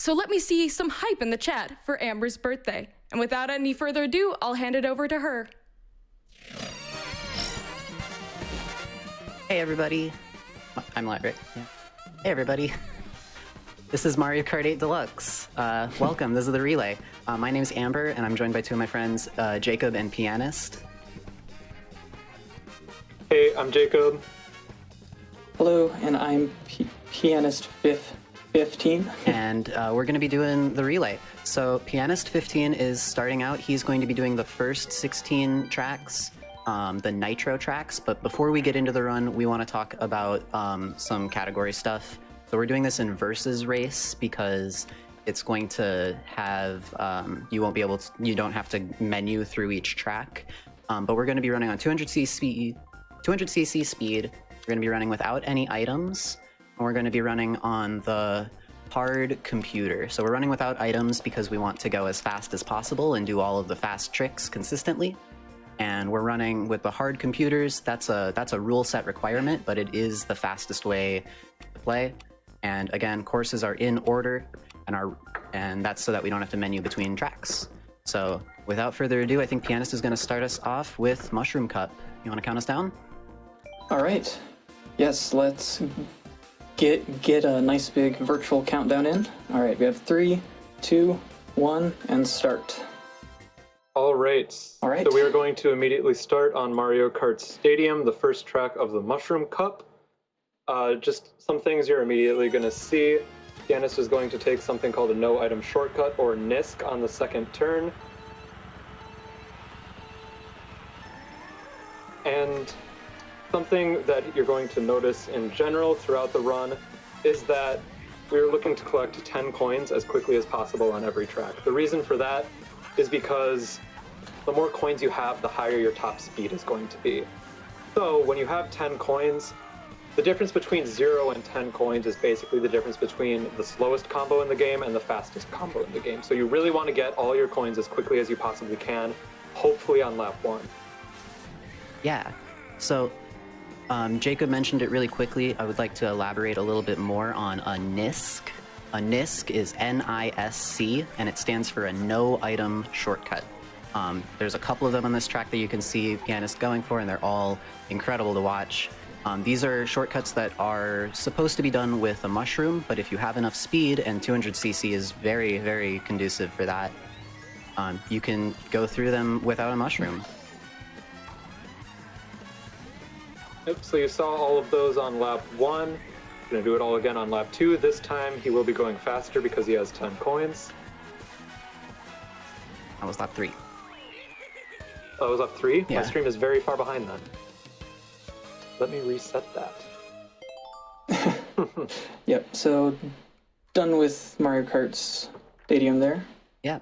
so let me see some hype in the chat for Amber's birthday. And without any further ado, I'll hand it over to her. Hey everybody. I'm live, right? Yeah. Hey everybody. This is Mario Kart 8 Deluxe. Welcome, this is the relay. My name's Amber, and I'm joined by two of my friends, Jacob and Pianist. Hey, I'm Jacob. Hello, and I'm Pianist15. And we're going to be doing the relay. So Pianist15 is starting out. He's going to be doing the first 16 tracks, the Nitro tracks. But before we get into the run, we want to talk about some category stuff. So we're doing this in versus race because it's going to have, you don't have to menu through each track. But we're going to be running on 200cc speed. We're going to be running without any items. And we're going to be running on the hard computer. So we're running without items because we want to go as fast as possible and do all of the fast tricks consistently. And we're running with the hard computers. That's a rule set requirement, but it is the fastest way to play. And again, courses are in order, and that's so that we don't have to menu between tracks. So without further ado, I think Pianist is going to start us off with Mushroom Cup. You want to count us down? All right. Yes, let's get a nice big virtual countdown in. All right, we have 3, 2, 1, and start. All right. So we are going to immediately start on Mario Kart Stadium, the first track of the Mushroom Cup. Just some things you're immediately going to see. Pianist is going to take something called a no item shortcut, or NISC, on the second turn. And something that you're going to notice in general throughout the run is that we're looking to collect 10 coins as quickly as possible on every track. The reason for that is because the more coins you have, the higher your top speed is going to be. So when you have 10 coins, the difference between 0 and 10 coins is basically the difference between the slowest combo in the game and the fastest combo in the game. So you really want to get all your coins as quickly as you possibly can, hopefully on lap 1. Yeah. So Jacob mentioned it really quickly. I would like to elaborate a little bit more on a NISC. A NISC is N-I-S-C, and it stands for a no item shortcut. There's a couple of them on this track that you can see Pianist going for, and they're all incredible to watch. These are shortcuts that are supposed to be done with a mushroom, but if you have enough speed, and 200cc is very, very conducive for that, you can go through them without a mushroom. Yep, so you saw all of those on lap 1. We're going to do it all again on lap 2. This time he will be going faster because he has 10 coins. That was lap 3. That was lap 3? Yeah. My stream is very far behind then. Let me reset that. Yep, so done with Mario Kart's Stadium there. Yeah.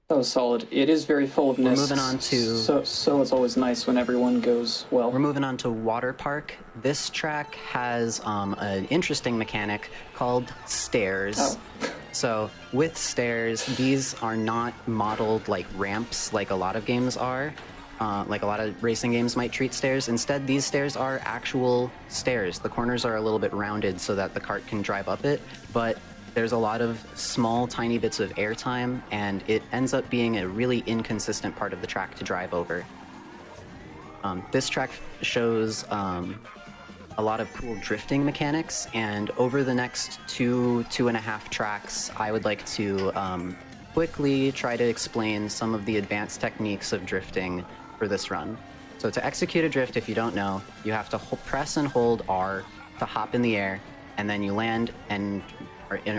That was solid. It is very full of NISCs. Moving on to... So it's always nice when everyone goes well. We're moving on to Water Park. This track has an interesting mechanic called stairs. Oh. So with stairs, these are not modeled like ramps like a lot of games are. Like a lot of racing games might treat stairs. Instead, these stairs are actual stairs. The corners are a little bit rounded so that the cart can drive up it, but there's a lot of small, tiny bits of airtime, and it ends up being a really inconsistent part of the track to drive over. This track shows a lot of cool drifting mechanics, and over the next 2.5 tracks, I would like to quickly try to explain some of the advanced techniques of drifting for this run. So to execute a drift, if you don't know, you have to press and hold R to hop in the air, and then you land and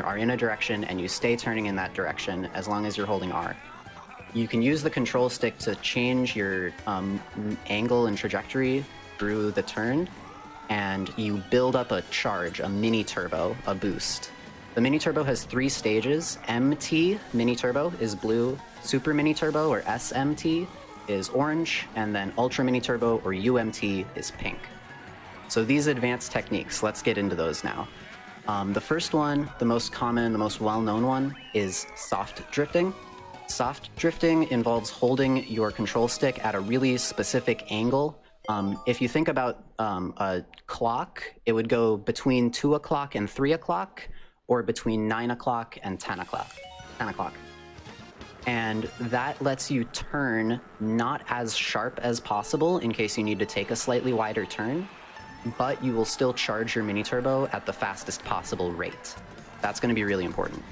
are in a direction, and you stay turning in that direction as long as you're holding R. You can use the control stick to change your angle and trajectory through the turn, and you build up a charge, a mini turbo, a boost. The mini turbo has 3 stages. MT, mini turbo, is blue. Super mini turbo, or SMT, is orange. And then ultra mini turbo, or UMT, is pink. So these advanced techniques, let's get into those now. The first one, the most common, the most well-known one, is soft drifting. Soft drifting involves holding your control stick at a really specific angle. If you think about a clock, it would go between 2 o'clock and 3 o'clock, or between 9 o'clock and 10 o'clock. 10 o'clock. And that lets you turn not as sharp as possible in case you need to take a slightly wider turn, but you will still charge your mini turbo at the fastest possible rate. That's going to be really important.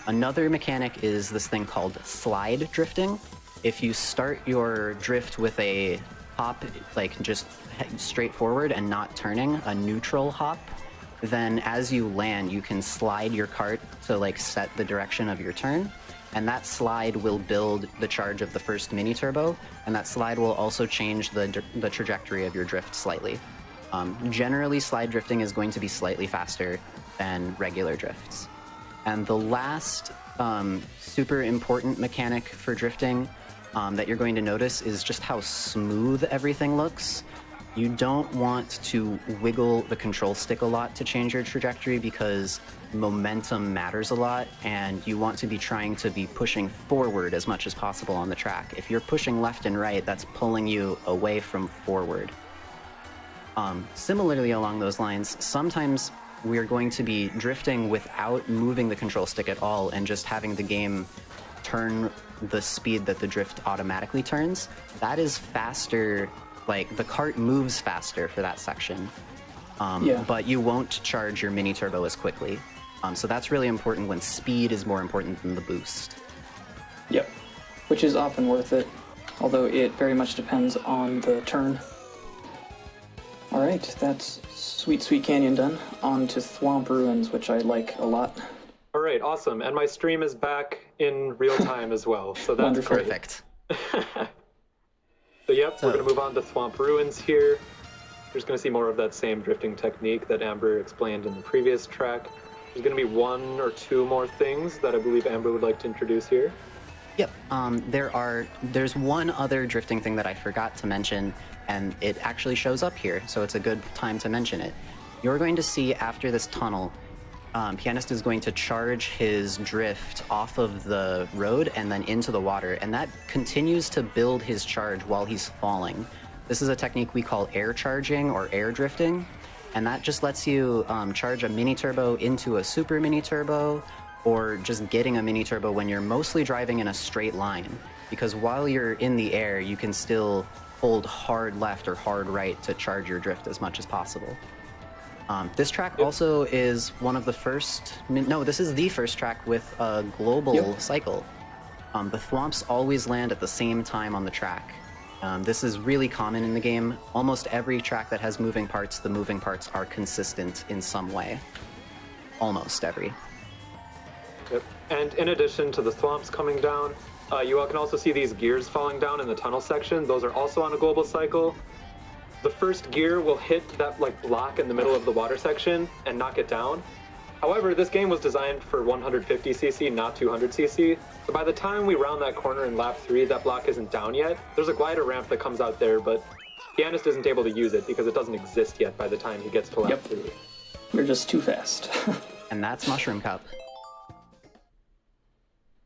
Another mechanic is this thing called slide drifting. If you start your drift with a hop, like just straight forward and not turning, a neutral hop, then as you land, you can slide your cart to like set the direction of your turn. And that slide will build the charge of the first mini turbo, and that slide will also change the trajectory of your drift slightly. Generally, slide drifting is going to be slightly faster than regular drifts. And the last super important mechanic for drifting that you're going to notice is just how smooth everything looks. You don't want to wiggle the control stick a lot to change your trajectory because momentum matters a lot, and you want to be trying to be pushing forward as much as possible on the track. If you're pushing left and right, that's pulling you away from forward. Similarly along those lines, sometimes we're going to be drifting without moving the control stick at all and just having the game turn the speed that the drift automatically turns. That is faster. Like, the cart moves faster for that section, but you won't charge your mini turbo as quickly. So that's really important when speed is more important than the boost. Yep, which is often worth it, although it very much depends on the turn. All right, that's Sweet Sweet Canyon done. On to Thwomp Ruins, which I like a lot. All right, awesome. And my stream is back in real time as well, so that's Wonderful. great. Perfect. So yep, we're going to move on to Thwomp Ruins here. You're just going to see more of that same drifting technique that Amber explained in the previous track. There's going to be one or two more things that I believe Amber would like to introduce here. Yep, there's one other drifting thing that I forgot to mention, and it actually shows up here, so it's a good time to mention it. You're going to see after this tunnel, Pianist is going to charge his drift off of the road and then into the water, and that continues to build his charge while he's falling. This is a technique we call air charging or air drifting, and that just lets you charge a mini turbo into a super mini turbo, or just getting a mini turbo when you're mostly driving in a straight line, because while you're in the air, you can still hold hard left or hard right to charge your drift as much as possible. This track also is one of the first, no, this is the first track with a global cycle. The thwomps always land at the same time on the track. This is really common in the game. Almost every track that has moving parts, the moving parts are consistent in some way. Almost every. Yep. And in addition to the thwomps coming down, you all can also see these gears falling down in the tunnel section. Those are also on a global cycle. The first gear will hit that like block in the middle of the water section and knock it down. However, this game was designed for 150cc, not 200cc. So by the time we round that corner in lap 3, that block isn't down yet. There's a glider ramp that comes out there, but Pianist isn't able to use it because it doesn't exist yet by the time he gets to lap 3. You're just too fast. And that's Mushroom Cup.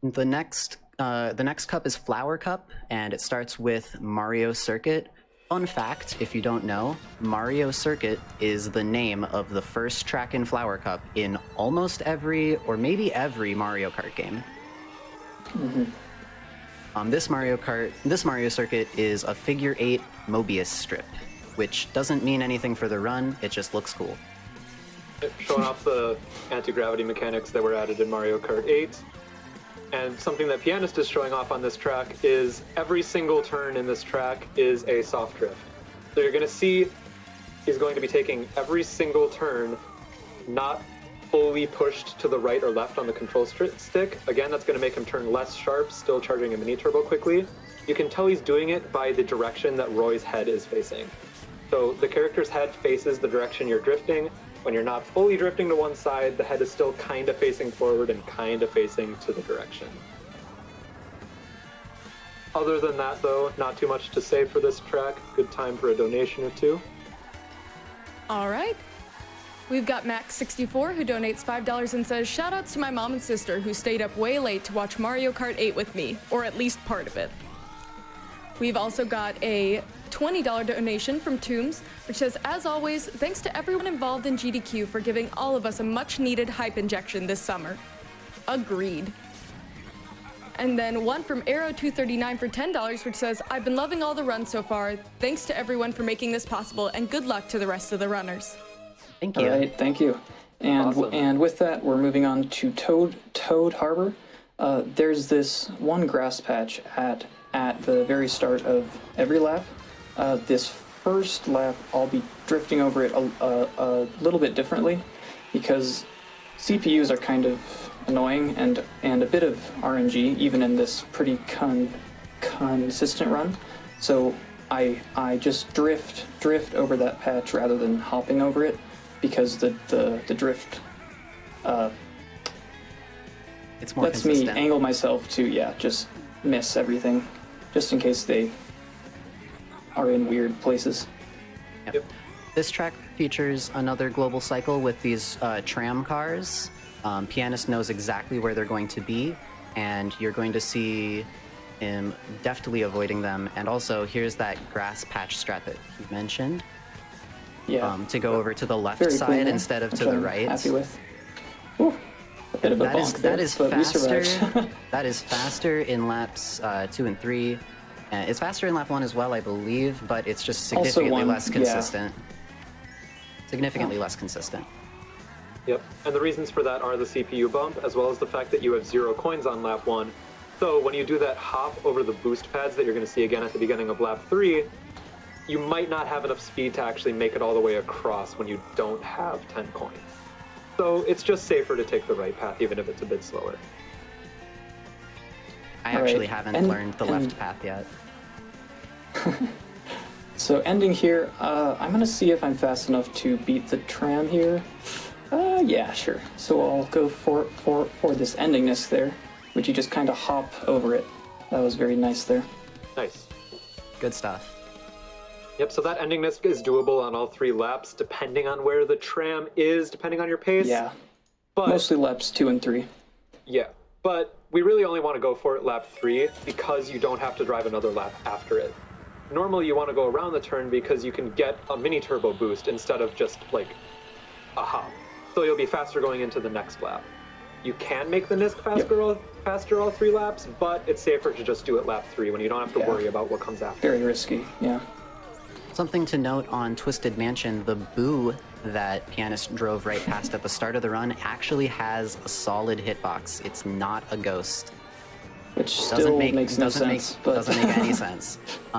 The next cup is Flower Cup, and it starts with Mario Circuit. Fun fact, if you don't know, Mario Circuit is the name of the first track in Flower Cup in almost every, or maybe every Mario Kart game. This Mario Circuit is a figure 8 Mobius strip, which doesn't mean anything for the run, it just looks cool. Showing off the anti-gravity mechanics that were added in Mario Kart 8. And something that Pianist is showing off on this track is every single turn in this track is a soft drift. So you're going to see he's going to be taking every single turn, not fully pushed to the right or left on the control stick. Again, that's going to make him turn less sharp, still charging a mini turbo quickly. You can tell he's doing it by the direction that Roy's head is facing. So the character's head faces the direction you're drifting. When you're not fully drifting to one side, the head is still kind of facing forward and kind of facing to the direction. Other than that, though, not too much to say for this track. Good time for a donation or two. All right. We've got Max64 who donates $5 and says, "Shoutouts to my mom and sister who stayed up way late to watch Mario Kart 8 with me, or at least part of it." We've also got a $20 donation from Toombs, which says, as always, thanks to everyone involved in GDQ for giving all of us a much-needed hype injection this summer. Agreed. And then one from Arrow239 for $10, which says, I've been loving all the runs so far. Thanks to everyone for making this possible, and good luck to the rest of the runners. Thank you. All right, thank you. And Awesome. and with that, we're moving on to Toad Harbor. There's this one grass patch at the very start of every lap. This first lap, I'll be drifting over it a little bit differently because CPUs are kind of annoying and a bit of RNG even in this pretty consistent run. So I just drift over that patch rather than hopping over it because the drift It's more lets consistent. me angle myself to just miss everything, just in case they are in weird places. Yep. This track features another global cycle with these tram cars. Pianist knows exactly where they're going to be, and you're going to see him deftly avoiding them. And also, here's that grass patch strat that he mentioned. Yeah. To go over to the left Very side clean, instead of which to the I'm right. Happy with. Ooh, a bit of a bonk there, That is but we faster. survived. That is faster in laps 2 and 3. It's faster in lap 1 as well, I believe, but it's just significantly less consistent. Significantly less consistent. Yep, and the reasons for that are the CPU bump, as well as the fact that you have 0 coins on lap 1. So when you do that hop over the boost pads that you're going to see again at the beginning of lap 3, you might not have enough speed to actually make it all the way across when you don't have 10 coins. So it's just safer to take the right path, even if it's a bit slower. I All actually right. haven't learned the left path yet. So ending here, I'm going to see if I'm fast enough to beat the tram here. Yeah, sure. So I'll go for this endingness there, which you just kind of hop over it. That was very nice there. Nice. Good stuff. Yep, so that endingness is doable on all 3 laps, depending on where the tram is, depending on your pace. Yeah, But mostly laps 2 and 3. yeah, but we really only want to go for it lap 3 because you don't have to drive another lap after it. Normally you want to go around the turn because you can get a mini turbo boost instead of just like a hop. So you'll be faster going into the next lap. You can make the NISC faster all 3 laps, but it's safer to just do it lap 3 when you don't have to worry about what comes after. Very risky, yeah. Something to note on Twisted Mansion, the boo that Pianist drove right past at the start of the run actually has a solid hitbox. It's not a ghost. Which still makes no sense. But Doesn't make any sense.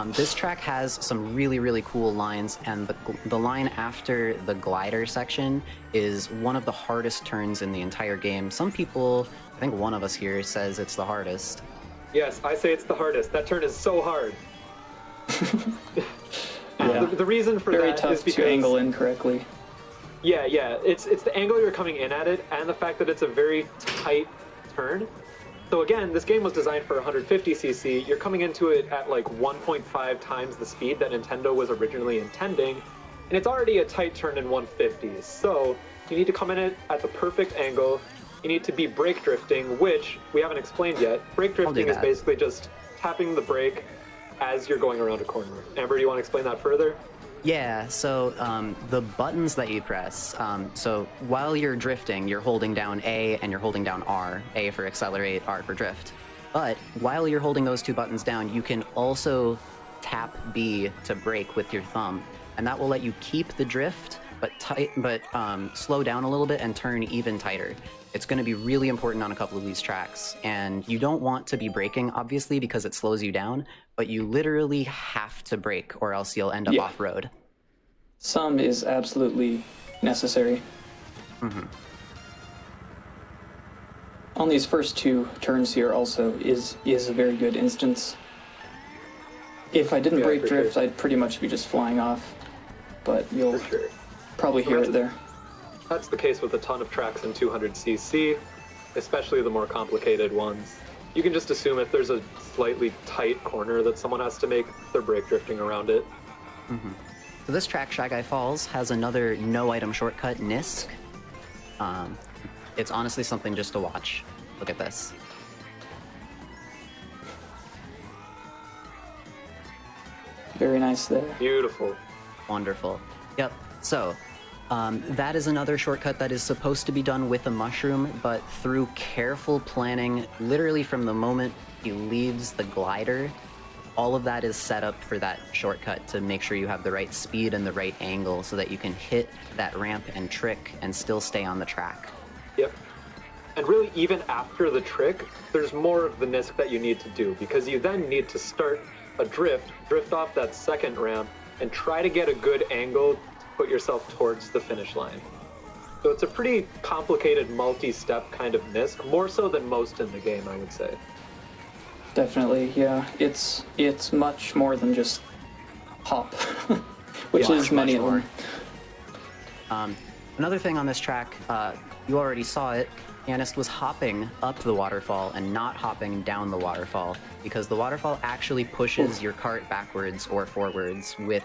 This track has some really, really cool lines, and the line after the glider section is one of the hardest turns in the entire game. Some people, I think one of us here, says it's the hardest. Yes, I say it's the hardest. That turn is so hard. Yeah. The reason for very that tough is because to angle in correctly. Yeah, it's the angle you're coming in at it, and the fact that it's a very tight turn. So again, this game was designed for 150cc. You're coming into it at like 1.5 times the speed that Nintendo was originally intending, and it's already a tight turn in 150s. So you need to come in it at the perfect angle. You need to be brake drifting, which we haven't explained yet. Brake drifting is basically just tapping the brake as you're going around a corner. Amber, do you want to explain that further? Yeah, so the buttons that you press, so while you're drifting, you're holding down A and you're holding down R. A for accelerate, R for drift. But while you're holding those 2 buttons down, you can also tap B to brake with your thumb. And that will let you keep the drift, but slow down a little bit and turn even tighter. It's going to be really important on a couple of these tracks. And you don't want to be braking, obviously, because it slows you down, but you literally have to brake or else you'll end up off-road. Some is absolutely necessary. Mm-hmm. On these first 2 turns here also is a very good instance. If I didn't brake drift, I'd pretty much be just flying off. But you'll probably hear it there. That's the case with a ton of tracks in 200cc, especially the more complicated ones. You can just assume if there's a slightly tight corner that someone has to make, they're brake drifting around it. Mm-hmm. So this track, Shy Guy Falls, has another no-item shortcut, NISC. It's honestly something just to watch. Look at this. Very nice there. Beautiful. Wonderful. Yep. So, that is another shortcut that is supposed to be done with a mushroom, but through careful planning, literally from the moment he leaves the glider, all of that is set up for that shortcut to make sure you have the right speed and the right angle so that you can hit that ramp and trick and still stay on the track. Yep. And really, even after the trick, there's more of the NISC that you need to do, because you then need to start a drift off that second ramp, and try to get a good angle to put yourself towards the finish line. So it's a pretty complicated multi-step kind of NISC, more so than most in the game, I would say. Definitely, yeah. It's much more than just hop, which is many of them. Another thing on this track, you already saw it, Pianist was hopping up the waterfall and not hopping down the waterfall, because the waterfall actually pushes your cart backwards or forwards with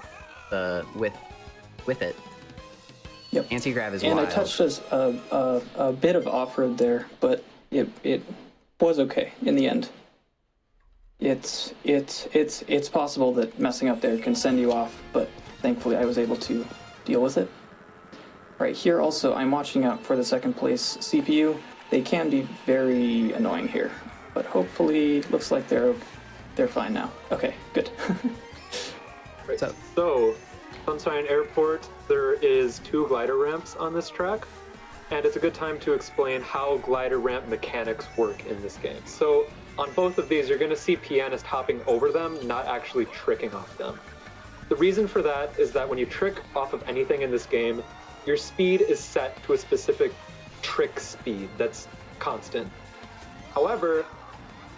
it. Yep. Anti-grav is and wild. I touched a bit of off-road there, but it was okay in the end. It's possible that messing up there can send you off, but thankfully I was able to deal with it. Right here also, I'm watching out for the second place CPU. They can be very annoying here, but hopefully looks like they're fine now. Okay, good. Right. So, Sunshine Airport, there is 2 glider ramps on this track, and it's a good time to explain how glider ramp mechanics work in this game. So, on both of these, you're going to see Pianist hopping over them, not actually tricking off them. The reason for that is that when you trick off of anything in this game, your speed is set to a specific trick speed that's constant. However,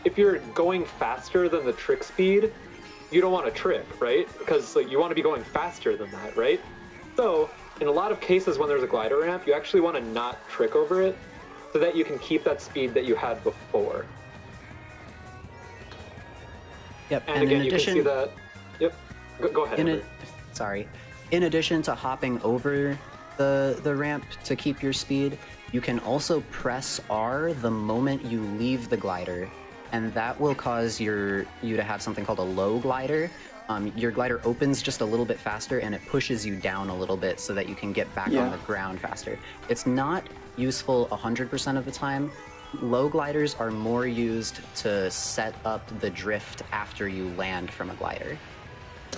if you're going faster than the trick speed, you don't want to trick, right? Because you want to be going faster than that, right? So, in a lot of cases when there's a glider ramp, you actually want to not trick over it so that you can keep that speed that you had before. Yep. And again, you can see that. Yep. Go ahead. In addition to hopping over the ramp to keep your speed, you can also press R the moment you leave the glider, and that will cause you to have something called a low glider. Your glider opens just a little bit faster and it pushes you down a little bit so that you can get back on the ground faster. It's not useful 100% of the time. Low gliders are more used to set up the drift after you land from a glider.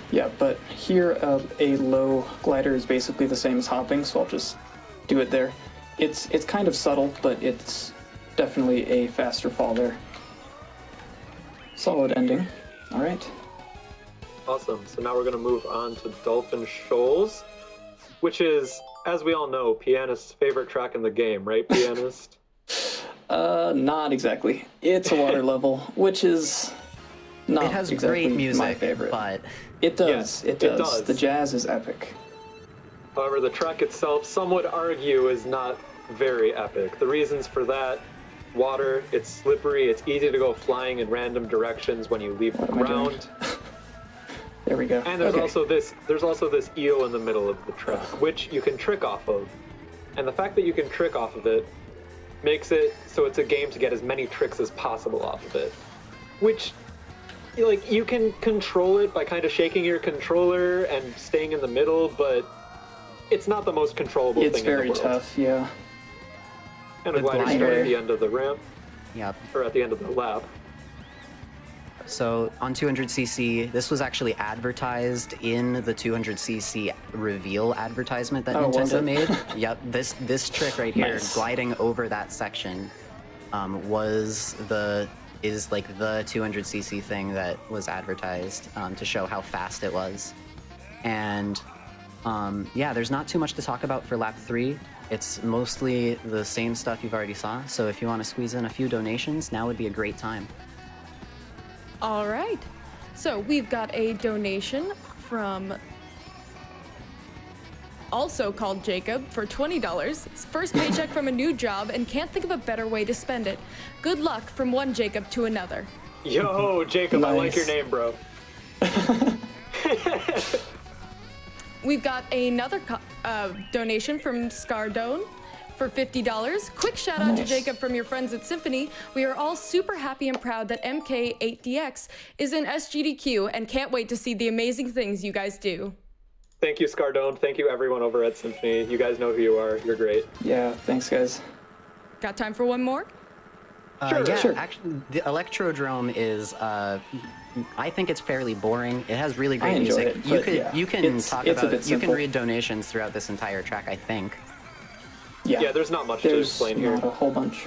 Yeah, but here a low glider is basically the same as hopping, so I'll just do it there. It's kind of subtle, but it's definitely a faster fall there. Solid ending. All right. Awesome. So now we're going to move on to Dolphin Shoals, which is, as we all know, Pianist's favorite track in the game, right, Pianist? Not exactly. It's a water level, which is not it has exactly great music, my favorite. But it does. Yes, it does. The jazz is epic. However, the track itself, some would argue, is not very epic. The reasons for that: water, it's slippery, it's easy to go flying in random directions when you leave the ground. There we go. And there's also this eel in the middle of the track, which you can trick off of. And the fact that you can trick off of it makes it so it's a game to get as many tricks as possible off of it. Which, like, you can control it by kind of shaking your controller and staying in the middle, but it's not the most controllable thing in the world. It's very tough, yeah. And the glider start at the end of the ramp. Yep. Or at the end of the lap. So on 200cc, this was actually advertised in the 200cc reveal advertisement that Nintendo made. Yep, this trick right here, gliding over that section, is like the 200cc thing that was advertised to show how fast it was. And yeah, there's not too much to talk about for lap 3. It's mostly the same stuff you've already saw. So if you want to squeeze in a few donations, now would be a great time. All right. So we've got a donation from also called Jacob for $20. His first paycheck from a new job and can't think of a better way to spend it. Good luck from one Jacob to another. Yo, Jacob, nice. I like your name, bro. We've got another donation from Scardone for $50. Quick shout out to Nice. Jacob from your friends at Symphony. We are all super happy and proud that MK8DX is in SGDQ and can't wait to see the amazing things you guys do. Thank you, Scardone. Thank you, everyone over at Symphony. You guys know who you are. You're great. Yeah, thanks, guys. Got time for one more? Sure. Yeah, Sure. actually, the Electrodrome is, I think it's fairly boring. It has really great I enjoy music. it, You but could, yeah, you can it's talk a about, bit you can simple. read donations throughout this entire track, I think. Yeah, there's not much to There's explain here. not a whole bunch.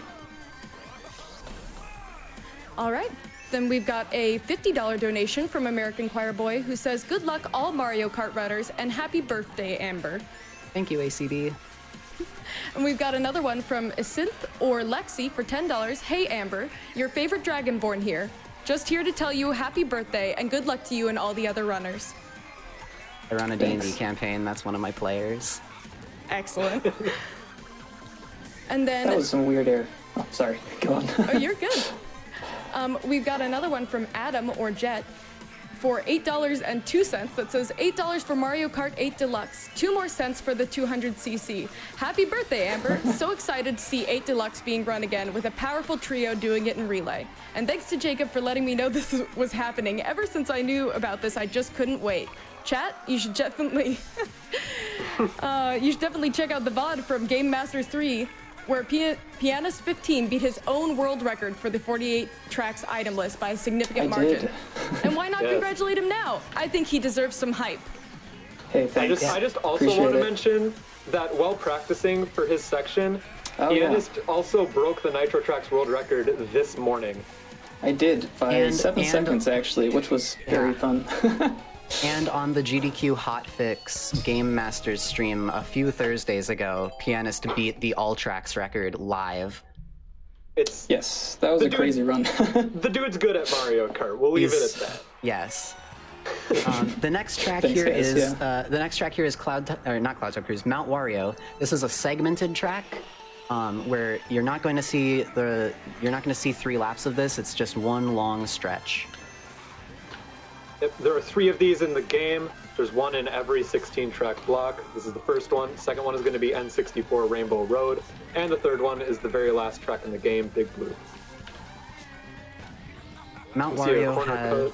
All right. Then we've got a $50 donation from American Choir Boy who says, good luck all Mario Kart runners and happy birthday, Amber. Thank you, ACB. And we've got another one from Asinth or Lexi for $10. Hey, Amber, your favorite Dragonborn here. Just here to tell you happy birthday and good luck to you and all the other runners. I run a D&D Thanks. campaign. That's one of my players. Excellent. And then, That was some weird air. Oh, sorry. Go on. oh, you're good. We've got another one from Adam or Jet for $8.02 that says $8 for Mario Kart 8 Deluxe, 2 more cents for the 200cc. Happy birthday, Amber. So excited to see 8 Deluxe being run again with a powerful trio doing it in relay. And thanks to Jacob for letting me know this was happening. Ever since I knew about this, I just couldn't wait. Chat, you should definitely check out the VOD from Game Masters 3 where Pianist15 beat his own world record for the 48 tracks item list by a significant I margin. did. And why not Yes. congratulate him now? I think he deserves some hype. Hey, I thanks. just also Appreciate want to it. mention that while practicing for his section, Oh, yeah. Pianist also broke the Nitro Tracks world record this morning. I did by And- 7 seconds, actually, which was very Yeah. fun. And on the GDQ Hotfix Game Masters stream a few Thursdays ago, Pianist beat the All Tracks record live. It's Yes, that was The a dude- crazy run. the dude's good at Mario Kart. We'll leave it He's- at that. Yes. The next track Thanks, here guys, is yeah. the next track here is not Cloud Top Cruise, Mount Wario. This is a segmented track where you're not going to see 3 laps of this. It's just one long stretch. There are 3 of these in the game. There's one in every 16-track block. This is the first one. Second one is going to be N64 Rainbow Road. And the third one is the very last track in the game, Big Blue. Mount You see a Wario corner cut.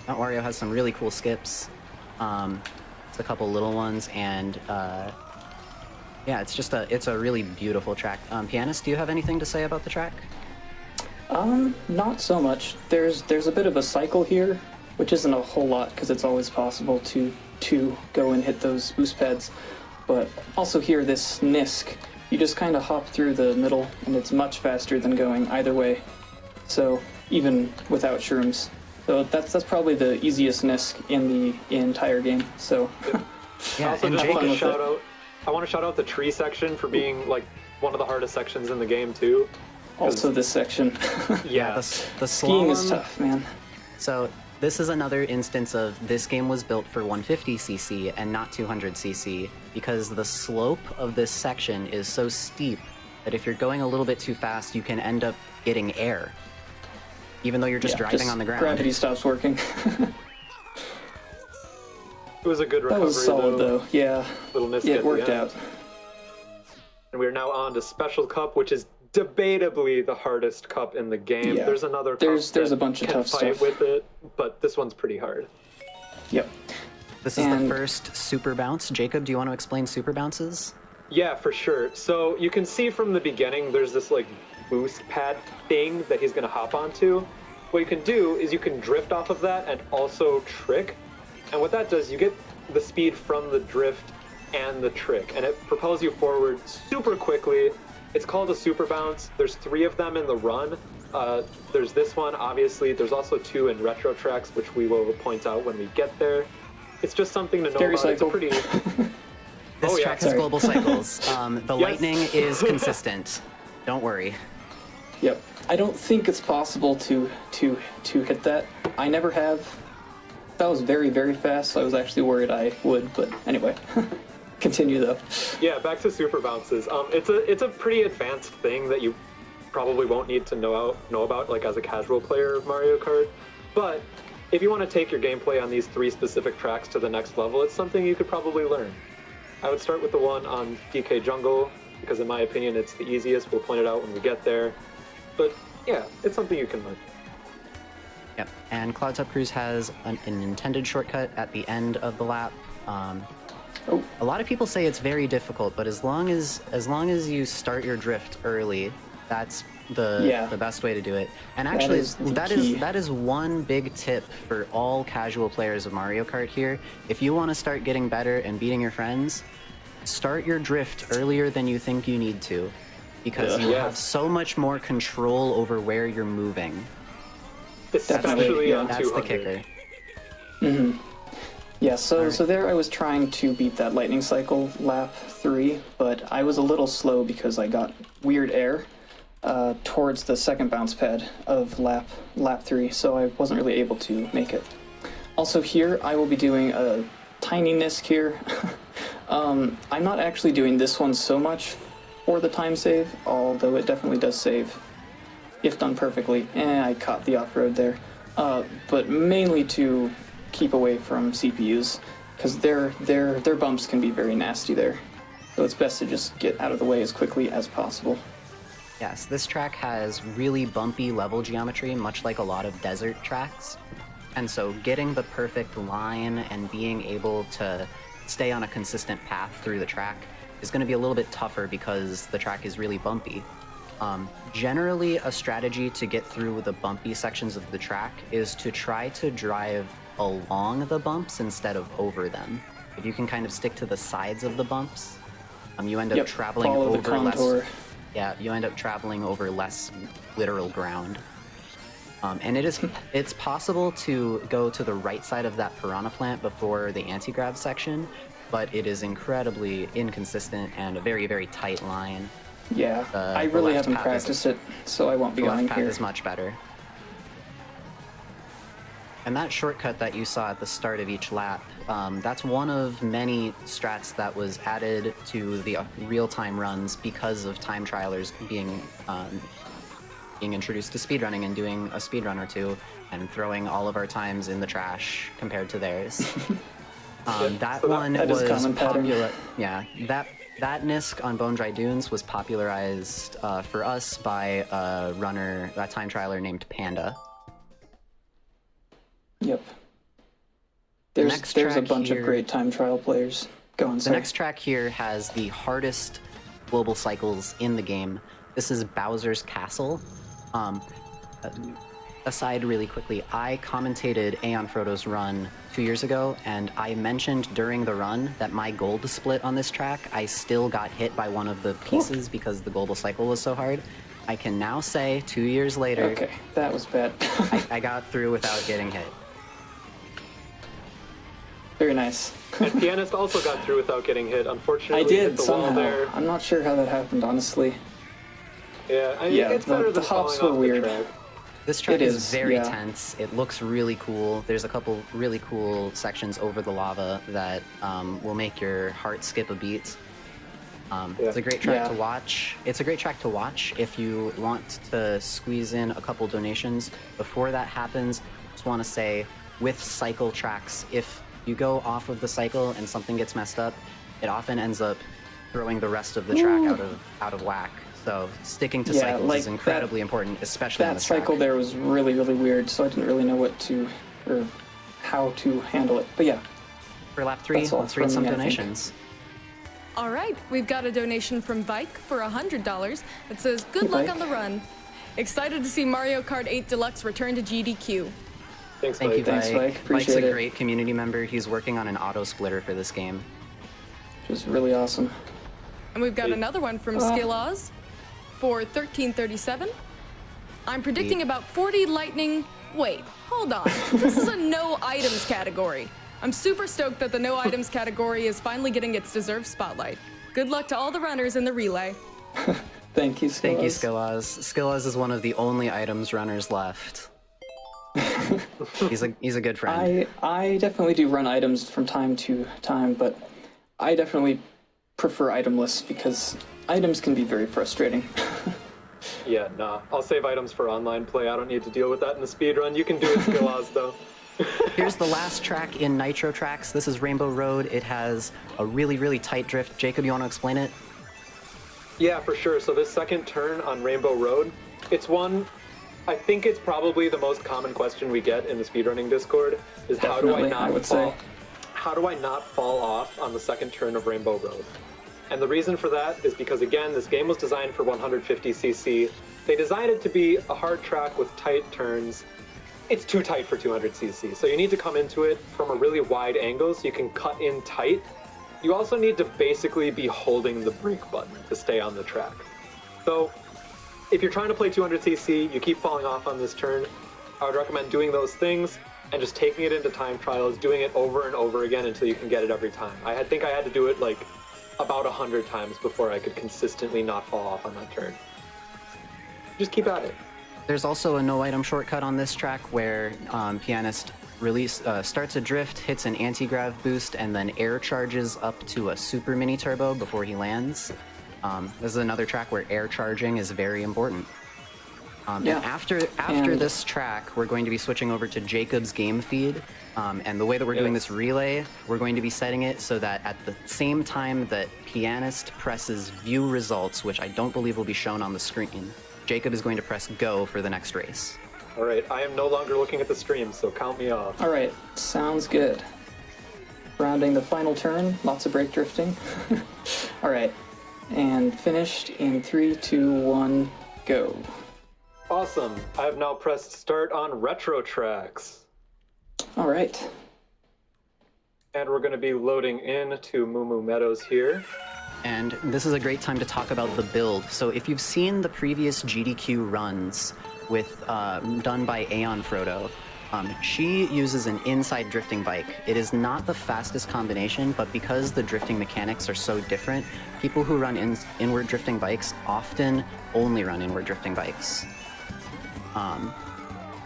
Mount Wario has some really cool skips. It's a couple little ones, and yeah, it's a really beautiful track. Pianist, do you have anything to say about the track? Not so much. There's a bit of a cycle here, which isn't a whole lot because it's always possible to go and hit those boost pads. But also here, this Nisk, you just kind of hop through the middle, and it's much faster than going either way. So even without shrooms, so that's probably the easiest Nisk in the entire game. So Yeah, Also, and just Jacob, I want to shout out the tree section for being like one of the hardest sections in the game too. also this section, Yeah, the skiing is slalom- tough, man. So this is another instance of this game was built for 150cc and not 200cc because the slope of this section is so steep that if you're going a little bit too fast, you can end up getting air, even though you're just Yeah, driving on the ground. Gravity stops working. it was a good That recovery was solid though. Yeah, Little Nisk yeah, at it the worked end. out. And we are now on to Special Cup, which is debatably the hardest cup in the game. Yeah. There's another cup There's that a bunch of can tough fight stuff. with it, but this one's pretty hard. Yep. This is the And- first super bounce. Jacob, do you want to explain super bounces? Yeah, for sure. So you can see from the beginning, there's this like boost pad thing that he's gonna hop onto. What you can do is you can drift off of that and also trick. And what that does, you get the speed from the drift and the trick, and it propels you forward super quickly. It's called a super bounce. There's 3 of them in the run. There's this one, obviously. There's also 2 in retro tracks, which we will point out when we get there. It's just something to know Scary about. It's a cycle. pretty... This Oh, yeah. track has Sorry. global cycles. The Yes. lightning is consistent. Don't worry. Yep. I don't think it's possible to hit that. I never have. That was very, very fast, so I was actually worried I would, but anyway. Continue though. Yeah, back to super bounces. It's a pretty advanced thing that you probably won't need to know about like as a casual player of Mario Kart. But if you want to take your gameplay on these 3 specific tracks to the next level, it's something you could probably learn. I would start with the one on DK Jungle. because in my opinion it's the easiest. We'll point it out when we get there. But yeah, it's something you can learn. Yep, and Cloud Top Cruise has an intended shortcut at the end of the lap. A lot of people say it's very difficult, but as long as you start your drift early, that's the best way to do it. And actually, that is one big tip for all casual players of Mario Kart here. If you want to start getting better and beating your friends, start your drift earlier than you think you need to, because you have so much more control over where you're moving. Especially on 200. That's the kicker. Mm-hmm. Yeah, so there I was trying to beat that lightning cycle lap 3, but I was a little slow because I got weird air towards the second bounce pad of lap 3, so I wasn't really able to make it. Also here, I will be doing a tiny NISC here. I'm not actually doing this one so much for the time save, although it definitely does save if done perfectly. I caught the off-road there. But mainly to keep away from CPUs, because their bumps can be very nasty there. So it's best to just get out of the way as quickly as possible. Yes, this track has really bumpy level geometry, much like a lot of desert tracks. And so getting the perfect line and being able to stay on a consistent path through the track is going to be a little bit tougher because the track is really bumpy. Generally, a strategy to get through the bumpy sections of the track is to try to drive along the bumps instead of over them. If you can kind of stick to the sides of the bumps, you end up traveling over less. Yeah, you end up traveling over less literal ground. And it's possible to go to the right side of that piranha plant before the anti-grav section, but it is incredibly inconsistent and a very, very tight line. Yeah, I really haven't practiced it, so I won't be going here. The left path is much better. And that shortcut that you saw at the start of each lap, that's one of many strats that was added to the real-time runs because of time trialers being introduced to speedrunning and doing a speedrun or two and throwing all of our times in the trash compared to theirs. That one was popular. Yeah, that NISC on Bone Dry Dunes was popularized for us by a runner, a time trialer named Panda. Yep. There's a bunch of great time trial players. Go on, The next track here has the hardest global cycles in the game. This is Bowser's Castle. Aside really quickly, I commentated Aeon Frodo's run 2 years ago, and I mentioned during the run that my gold split on this track, I still got hit by one of the pieces because the global cycle was so hard. I can now say, 2 years later... Okay, that was bad. I got through without getting hit. Very nice. And Pianist also got through without getting hit. Unfortunately, I did hit the somehow. wall there. I'm not sure how that happened, honestly. Yeah, I mean, it's better than the hops falling were off weird. the track. This track is very yeah. tense. It looks really cool. There's a couple really cool sections over the lava that will make your heart skip a beat. It's a great track to watch. It's a great track to watch if you want to squeeze in a couple donations. Before that happens, just want to say, with cycle tracks, if you go off of the cycle and something gets messed up, it often ends up throwing the rest of the track out of whack. So sticking to cycles is incredibly important, especially on this track. That cycle there was really, really weird, so I didn't really know how to handle it. But yeah. For lap 3, let's read some donations. All right, we've got a donation from Vike for $100 that says, "Good luck on the run. Excited to see Mario Kart 8 Deluxe return to GDQ." Thanks, Thank you, Thanks, Vike. Mike's Appreciate a great community member. He's working on an auto splitter for this game. Which is really awesome. And we've got another one from Skilloz for $13.37. I'm predicting about 40 lightning... Wait, hold on. This is a no items category. I'm super stoked that the no items category is finally getting its deserved spotlight. Good luck to all the runners in the relay. Thank you, Skilloz. Thank you, Skilloz. Skilloz is one of the only items runners left. He's a good friend. I definitely do run items from time to time, but I definitely prefer itemless because items can be very frustrating. Yeah, nah. I'll save items for online play. I don't need to deal with that in the speedrun. You can do it, Skilloz, though. Here's the last track in Nitro Tracks. This is Rainbow Road. It has a really, really tight drift. Jacob, you want to explain it? Yeah, for sure. So this second turn on Rainbow Road, it's one, I think it's probably the most common question we get in the speedrunning Discord is Definitely, I would say. how do I not fall off on the second turn of Rainbow Road? And the reason for that is because, again, this game was designed for 150cc. They designed it to be a hard track with tight turns. It's too tight for 200cc, so you need to come into it from a really wide angle so you can cut in tight. You also need to basically be holding the brake button to stay on the track. So if you're trying to play 200cc, you keep falling off on this turn, I would recommend doing those things and just taking it into time trials, doing it over and over again until you can get it every time. I think I had to do it like about 100 times before I could consistently not fall off on that turn. Just keep at it. There's also a no-item shortcut on this track where Pianist starts a drift, hits an anti-grav boost, and then air charges up to a super mini turbo before he lands. This is another track where air charging is very important. And after this track, we're going to be switching over to Jacob's game feed. And the way that we're doing this relay, we're going to be setting it so that at the same time that Pianist presses view results, which I don't believe will be shown on the screen, Jacob is going to press go for the next race. All right, I am no longer looking at the stream, so count me off. All right, sounds good. Rounding the final turn, lots of brake drifting. All right, and finished in 3, 2, 1, go. Awesome. I have now pressed start on retro tracks. All right. And we're going to be loading into Moo Moo Meadows here. And this is a great time to talk about the build. So if you've seen the previous GDQ runs with done by Aeon Frodo, she uses an inside drifting bike. It is not the fastest combination, but because the drifting mechanics are so different, people who run inward drifting bikes often only run inward drifting bikes.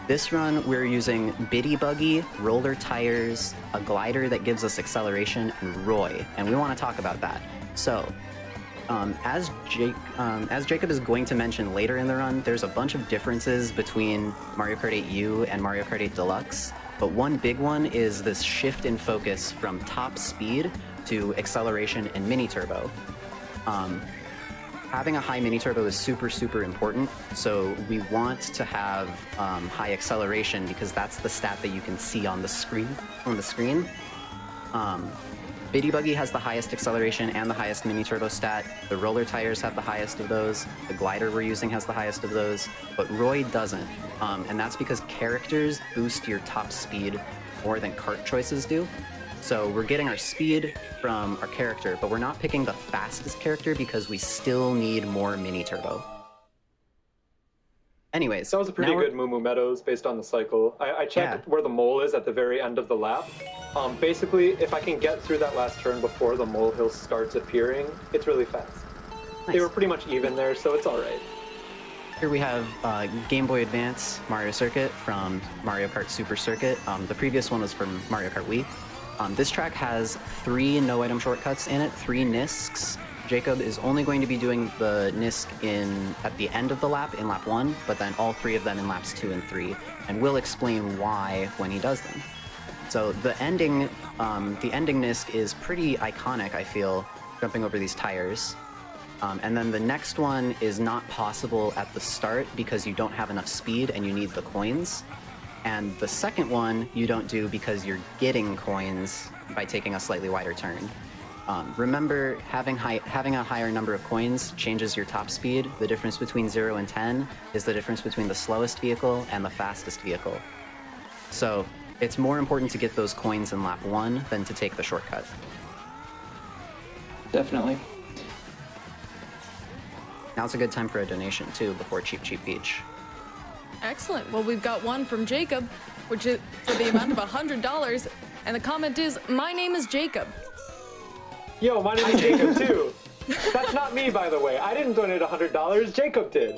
This run, we're using Biddy Buggy, roller tires, a glider that gives us acceleration, and Roy, and we want to talk about that. So, as Jacob is going to mention later in the run, there's a bunch of differences between Mario Kart 8 U and Mario Kart 8 Deluxe, but one big one is this shift in focus from top speed to acceleration and mini turbo. Having a high mini turbo is super, super important, so we want to have high acceleration because that's the stat that you can see on the screen. Biddy Buggy has the highest acceleration and the highest mini turbo stat. The roller tires have the highest of those. The glider we're using has the highest of those, but Roy doesn't. And that's because characters boost your top speed more than kart choices do. So we're getting our speed from our character, but we're not picking the fastest character because we still need more mini turbo. Anyways, that was a pretty good Moo Moo Meadows based on the cycle. I checked where the mole is at the very end of the lap. Basically, if I can get through that last turn before the molehill starts appearing, it's really fast. Nice. They were pretty much even there, so it's all right. Here we have Game Boy Advance Mario Circuit from Mario Kart Super Circuit. The previous one was from Mario Kart Wii. This track has 3 no-item shortcuts in it, 3 NISCs. Jacob is only going to be doing the NISC at the end of the lap, in lap 1, but then all 3 of them in laps 2 and 3, and we'll explain why when he does them. So the ending NISC is pretty iconic, I feel, jumping over these tires. And then the next one is not possible at the start because you don't have enough speed and you need the coins. And the second one you don't do because you're getting coins by taking a slightly wider turn. Remember, having a higher number of coins changes your top speed. The difference between 0 and 10 is the difference between the slowest vehicle and the fastest vehicle. So it's more important to get those coins in lap 1 than to take the shortcut. Definitely. Now's a good time for a donation too, before Cheap Cheap Beach. Excellent. Well, we've got one from Jacob, which is for the amount of $100, and the comment is, "My name is Jacob." Yo, my name is Jacob too. That's not me, by the way. I didn't donate $100. Jacob did.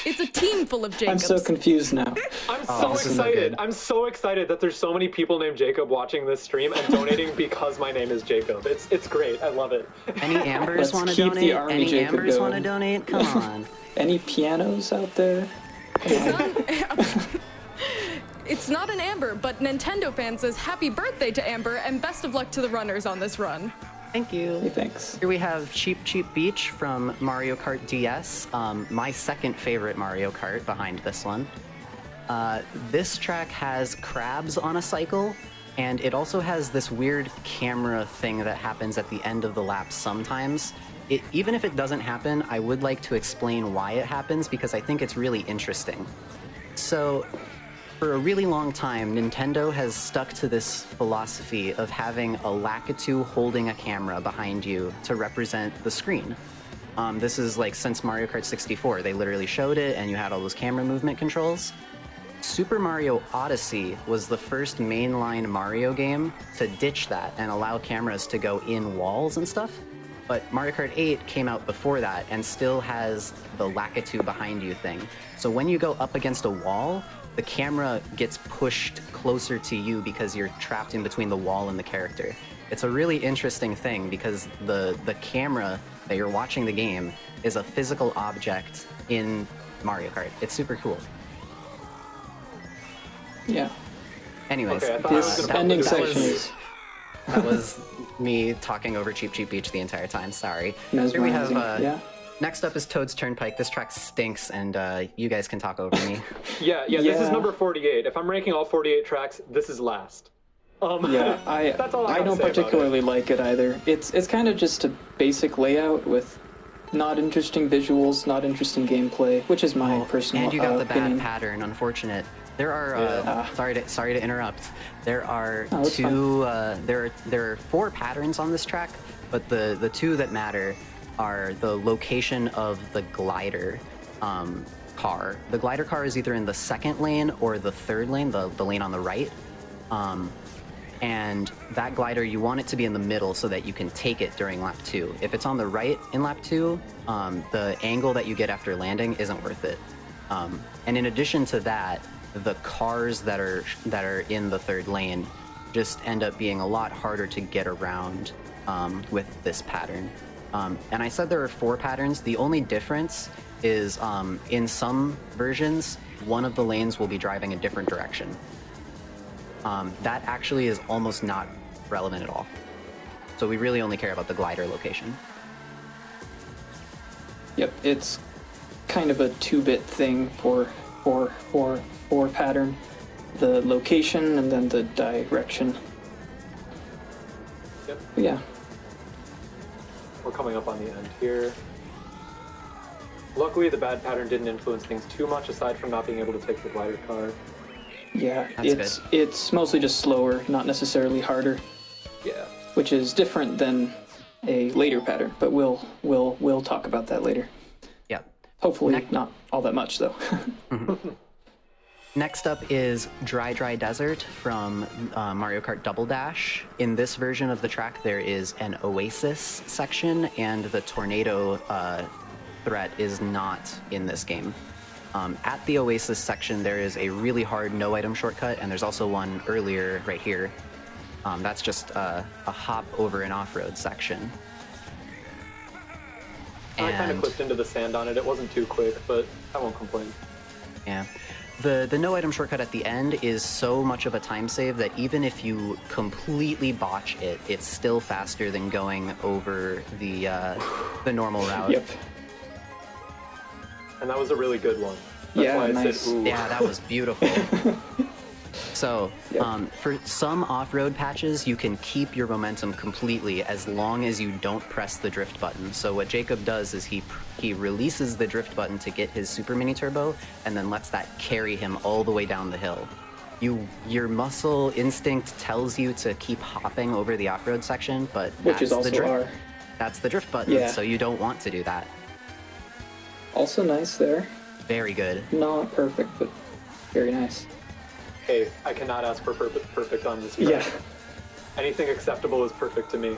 It's a team full of Jacobs. I'm so confused now. I'm so excited. I'm so excited that there's so many people named Jacob watching this stream and donating because my name is Jacob. It's great. I love it. Any Ambers want to donate? Any Ambers want to donate? Come on. Any pianos out there? It's not an Amber, but Nintendo fan says happy birthday to Amber and best of luck to the runners on this run. Thank you. Hey, thanks. Here we have Cheap Cheap Beach from Mario Kart DS, my second favorite Mario Kart behind this one. This track has crabs on a cycle, and it also has this weird camera thing that happens at the end of the lap sometimes. Even if it doesn't happen, I would like to explain why it happens because I think it's really interesting. So, for a really long time, Nintendo has stuck to this philosophy of having a Lakitu holding a camera behind you to represent the screen. This is like since Mario Kart 64, they literally showed it and you had all those camera movement controls. Super Mario Odyssey was the first mainline Mario game to ditch that and allow cameras to go in walls and stuff. But Mario Kart 8 came out before that and still has the Lakitu behind you thing. So when you go up against a wall, the camera gets pushed closer to you because you're trapped in between the wall and the character. It's a really interesting thing because the camera that you're watching the game is a physical object in Mario Kart. It's super cool. Yeah. Anyways, Okay, I thought I was This gonna ending probably do section that. is that was me talking over Cheap Cheap Beach the entire time. Sorry. Here we have mesmerizing. Yeah. next up is Toad's Turnpike. This track stinks, and you guys can talk over me. Yeah, this is Yeah. number 48. If I'm ranking all 48 tracks, this is last. Yeah, That's all I I gotta don't say about particularly like it either. It's kind of just a basic layout with not interesting visuals, not interesting gameplay, which is my personal And you got the bad opinion. pattern. Unfortunate. There are Yeah. sorry to interrupt. There are Oh, it's two. There are 4 patterns on this track, but the 2 that matter are the location of the glider car. The glider car is either in the 2nd lane or the 3rd lane, the lane on the right. And that glider, you want it to be in the middle so that you can take it during lap 2. If it's on the right in lap 2, the angle that you get after landing isn't worth it. And in addition to that, the cars that are in the 3rd lane just end up being a lot harder to get around with this pattern. And I said there are 4 patterns. The only difference is in some versions, one of the lanes will be driving a different direction. That actually is almost not relevant at all. So we really only care about the glider location. Yep, it's kind of a 2-bit thing for pattern. The location and then the direction. Yep. But yeah. We're coming up on the end here. Luckily, the bad pattern didn't influence things too much aside from not being able to take the glider car. Yeah, That's it's mostly just slower, not necessarily harder, Yeah. which is different than a later pattern. But we'll talk about that later. Yep. Hopefully, not all that much though. Next up is Dry Dry Desert from Mario Kart Double Dash. In this version of the track, there is an oasis section, and the tornado threat is not in this game. At the oasis section, there is a really hard no-item shortcut, and there's also one earlier right here. That's just a hop over an off-road section. I kind of clipped into the sand on it. It wasn't too quick, but I won't complain. Yeah. The no-item shortcut at the end is so much of a time save that even if you completely botch it, it's still faster than going over the normal route. Yep. And that was a really good one. That's Yeah, why I nice. said, ooh. Yeah, that was beautiful. So, Yep. for some off-road patches, you can keep your momentum completely as long as you don't press the drift button. So what Jacob does is he releases the drift button to get his Super Mini Turbo, and then lets that carry him all the way down the hill. Your muscle instinct tells you to keep hopping over the off-road section, but Which is also that's the drift button, Yeah. so you don't want to do that. Also nice there. Very good. Not perfect, but very nice. Hey, I cannot ask for perfect on this track. Yeah. Anything acceptable is perfect to me.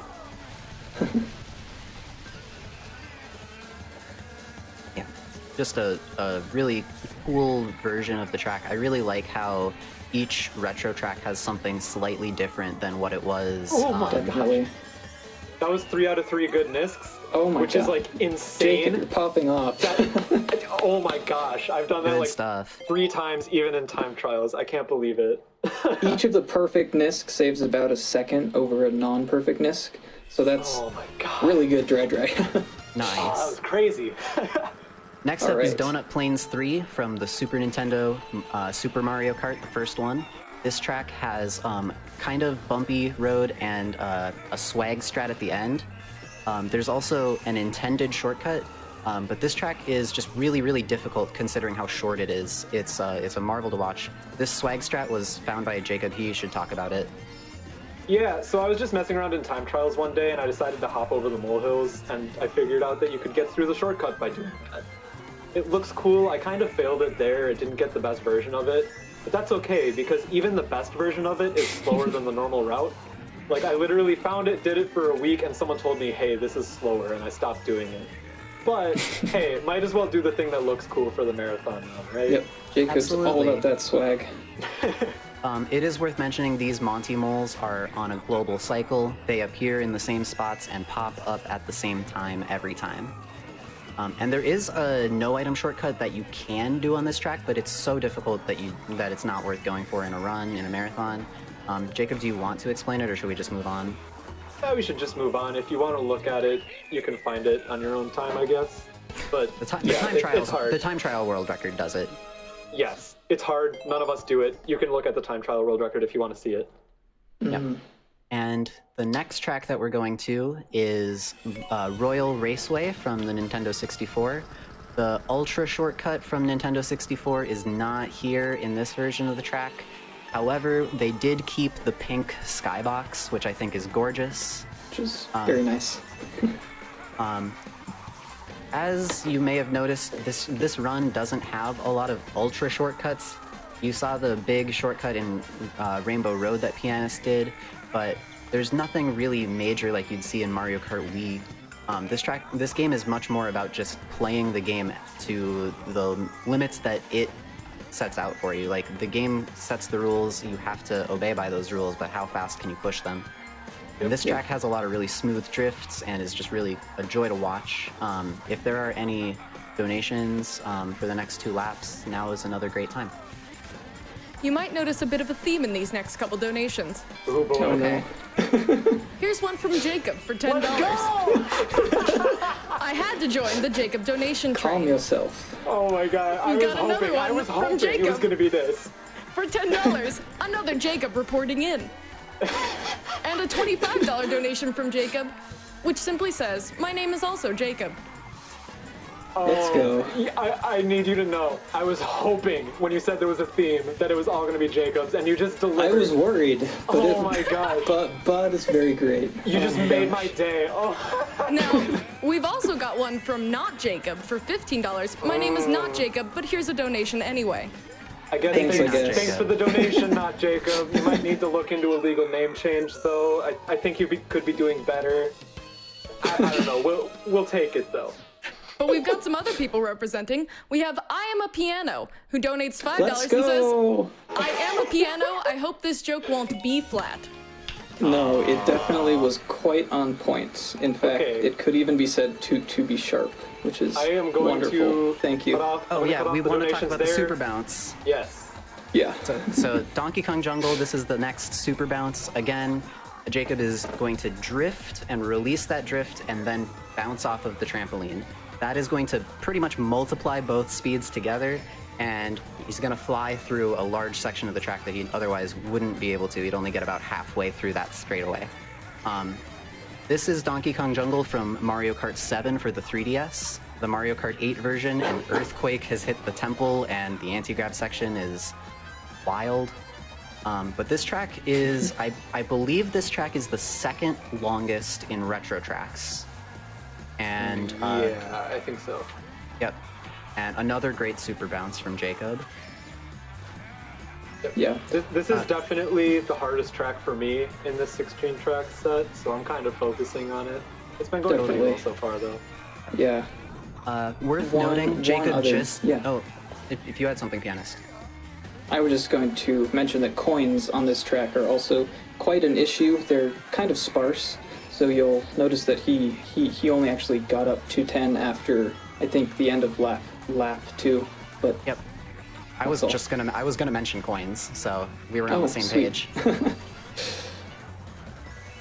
Yeah, just a really cool version of the track. I really like how each retro track has something slightly different than what it was. Oh my Definitely. That was 3 out of 3 good Nisks. Oh my which god. is like insane. Jacob, you're popping off. Oh my gosh, I've done that Good like stuff. 3 times even in time trials. I can't believe it. Each of the perfect Nisk saves about a second over a non-perfect Nisk. So that's Oh my god. really good dry. Oh, that Nice. was crazy. Next up is Alright. Donut Plains 3 from the Super Nintendo Super Mario Kart, the first one. This track has kind of bumpy road and a swag strat at the end. There's also an intended shortcut, but this track is just really, really difficult considering how short it is. It's a marvel to watch. This swag strat was found by Jacob. He should talk about it. Yeah, so I was just messing around in time trials one day and I decided to hop over the molehills and I figured out that you could get through the shortcut by doing that. It looks cool. I kind of failed it there. It didn't get the best version of it, but that's okay because even the best version of it is slower than the normal route. Like, I literally found it, did it for a week, and someone told me, hey, this is slower, and I stopped doing it. But, hey, might as well do the thing that looks cool for the marathon now, right? Yep, Jacob's all Absolutely. about that swag. It is worth mentioning these Monty moles are on a global cycle. They appear in the same spots and pop up at the same time every time. And there is a no-item shortcut that you can do on this track, but it's so difficult that it's not worth going for in a run, in a marathon. Jacob, do you want to explain it, or should we just move on? Yeah, we should just move on. If you want to look at it, you can find it on your own time, I guess. But The time it's hard. The time trial world record does it. Yes, it's hard. None of us do it. You can look at the time trial world record if you want to see it. Yep. And the next track that we're going to is Royal Raceway from the Nintendo 64. The Ultra shortcut from Nintendo 64 is not here in this version of the track. However, they did keep the pink skybox, which I think is gorgeous. Which is very nice. As you may have noticed, this run doesn't have a lot of ultra shortcuts. You saw the big shortcut in Rainbow Road that Pianist did, but there's nothing really major like you'd see in Mario Kart Wii. This game is much more about just playing the game to the limits that it sets out for you. Like, the game sets the rules, you have to obey by those rules, but how fast can you push them? And this track has a lot of really smooth drifts and is just really a joy to watch. If there are any donations for the next 2 laps, now is another great time. You might notice a bit of a theme in these next couple donations. Oh boy. Oh no. Here's one from Jacob for $10. I had to join the Jacob donation Calm train. yourself. Oh my god, I got another one was from hoping it was Jacob. gonna be this. For $10, another Jacob reporting in. And a $25 donation from Jacob, which simply says, my name is also Jacob. Let's go. Yeah, I need you to know, I was hoping when you said there was a theme that it was all going to be Jacob's, and you just delivered. I was worried. But Oh my gosh. But it's very great. You just Oh made gosh. my day. Oh. Now, we've also got one from Not Jacob for $15. My name is Not Jacob, but here's a donation anyway. I guess Thanks, I guess. thanks for the donation, not Jacob. You might need to look into a legal name change, though. I think you could be doing better. I don't know. We'll take it though. But we've got some other people representing. We have I Am a Piano, who donates $5 Let's and says, go. I am a piano, I hope this joke won't be flat. No, it definitely was quite on point. In fact, Okay. it could even be said to be sharp, which is I am going wonderful. to Thank you. cut off- I'm Oh gonna yeah, cut off we the want to talk donations about the there. Super Bounce. Yes. Yeah. So Donkey Kong Jungle, this is the next Super Bounce. Again, Jacob is going to drift and release that drift and then bounce off of the trampoline. That is going to pretty much multiply both speeds together, and he's going to fly through a large section of the track that he otherwise wouldn't be able to. He'd only get about halfway through that straightaway. This is Donkey Kong Jungle from Mario Kart 7 for the 3DS. The Mario Kart 8 version, an earthquake has hit the temple, and the anti-grab section is wild. But this track is, I believe this track is the second longest in retro tracks. And, Yeah, I think so. yep. And another great Super Bounce from Jacob. Yeah. This is definitely the hardest track for me in this 16-track set, so I'm kind of focusing on it. It's been going pretty Definitely. well so far, though. Yeah. Worth One noting, Jacob other- just... yeah. Oh, if you had something, Pianist. I was just going to mention that coins on this track are also quite an issue. They're kind of sparse, So you'll notice that he only actually got up to 10 after, I think, the end of lap 2. But Yep. I was gonna mention coins, so we were on the same sweet. page.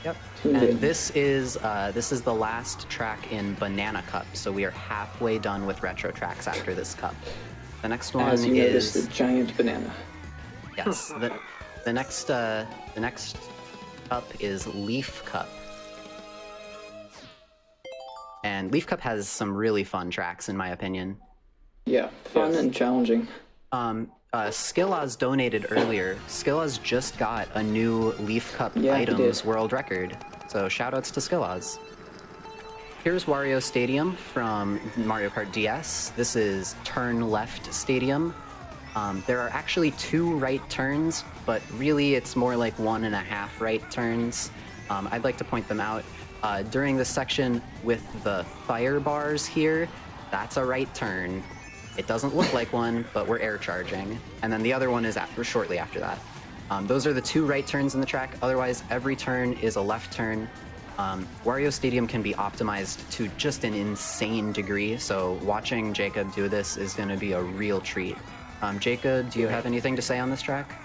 Yep. Tuned And in. this is the last track in Banana Cup, so we are halfway done with retro tracks after this cup. The next one As you notice, is the giant banana. yes. The next cup is Leaf Cup. And Leaf Cup has some really fun tracks, in my opinion. Yeah, fun and challenging. Skillaz donated earlier. Skillaz just got a new Leaf Cup Yeah, he items did. world record. So shoutouts to Skillaz. Here's Wario Stadium from Mario Kart DS. This is turn left stadium. There are actually 2 right turns, but really it's more like 1.5 right turns. I'd like to point them out. During this section with the fire bars here, that's a right turn. It doesn't look like one, but we're air charging. And then the other one is shortly after that. Those are the 2 right turns in the track. Otherwise, every turn is a left turn. Wario Stadium can be optimized to just an insane degree, so watching Jacob do this is going to be a real treat. Jacob, do you have anything to say on this track?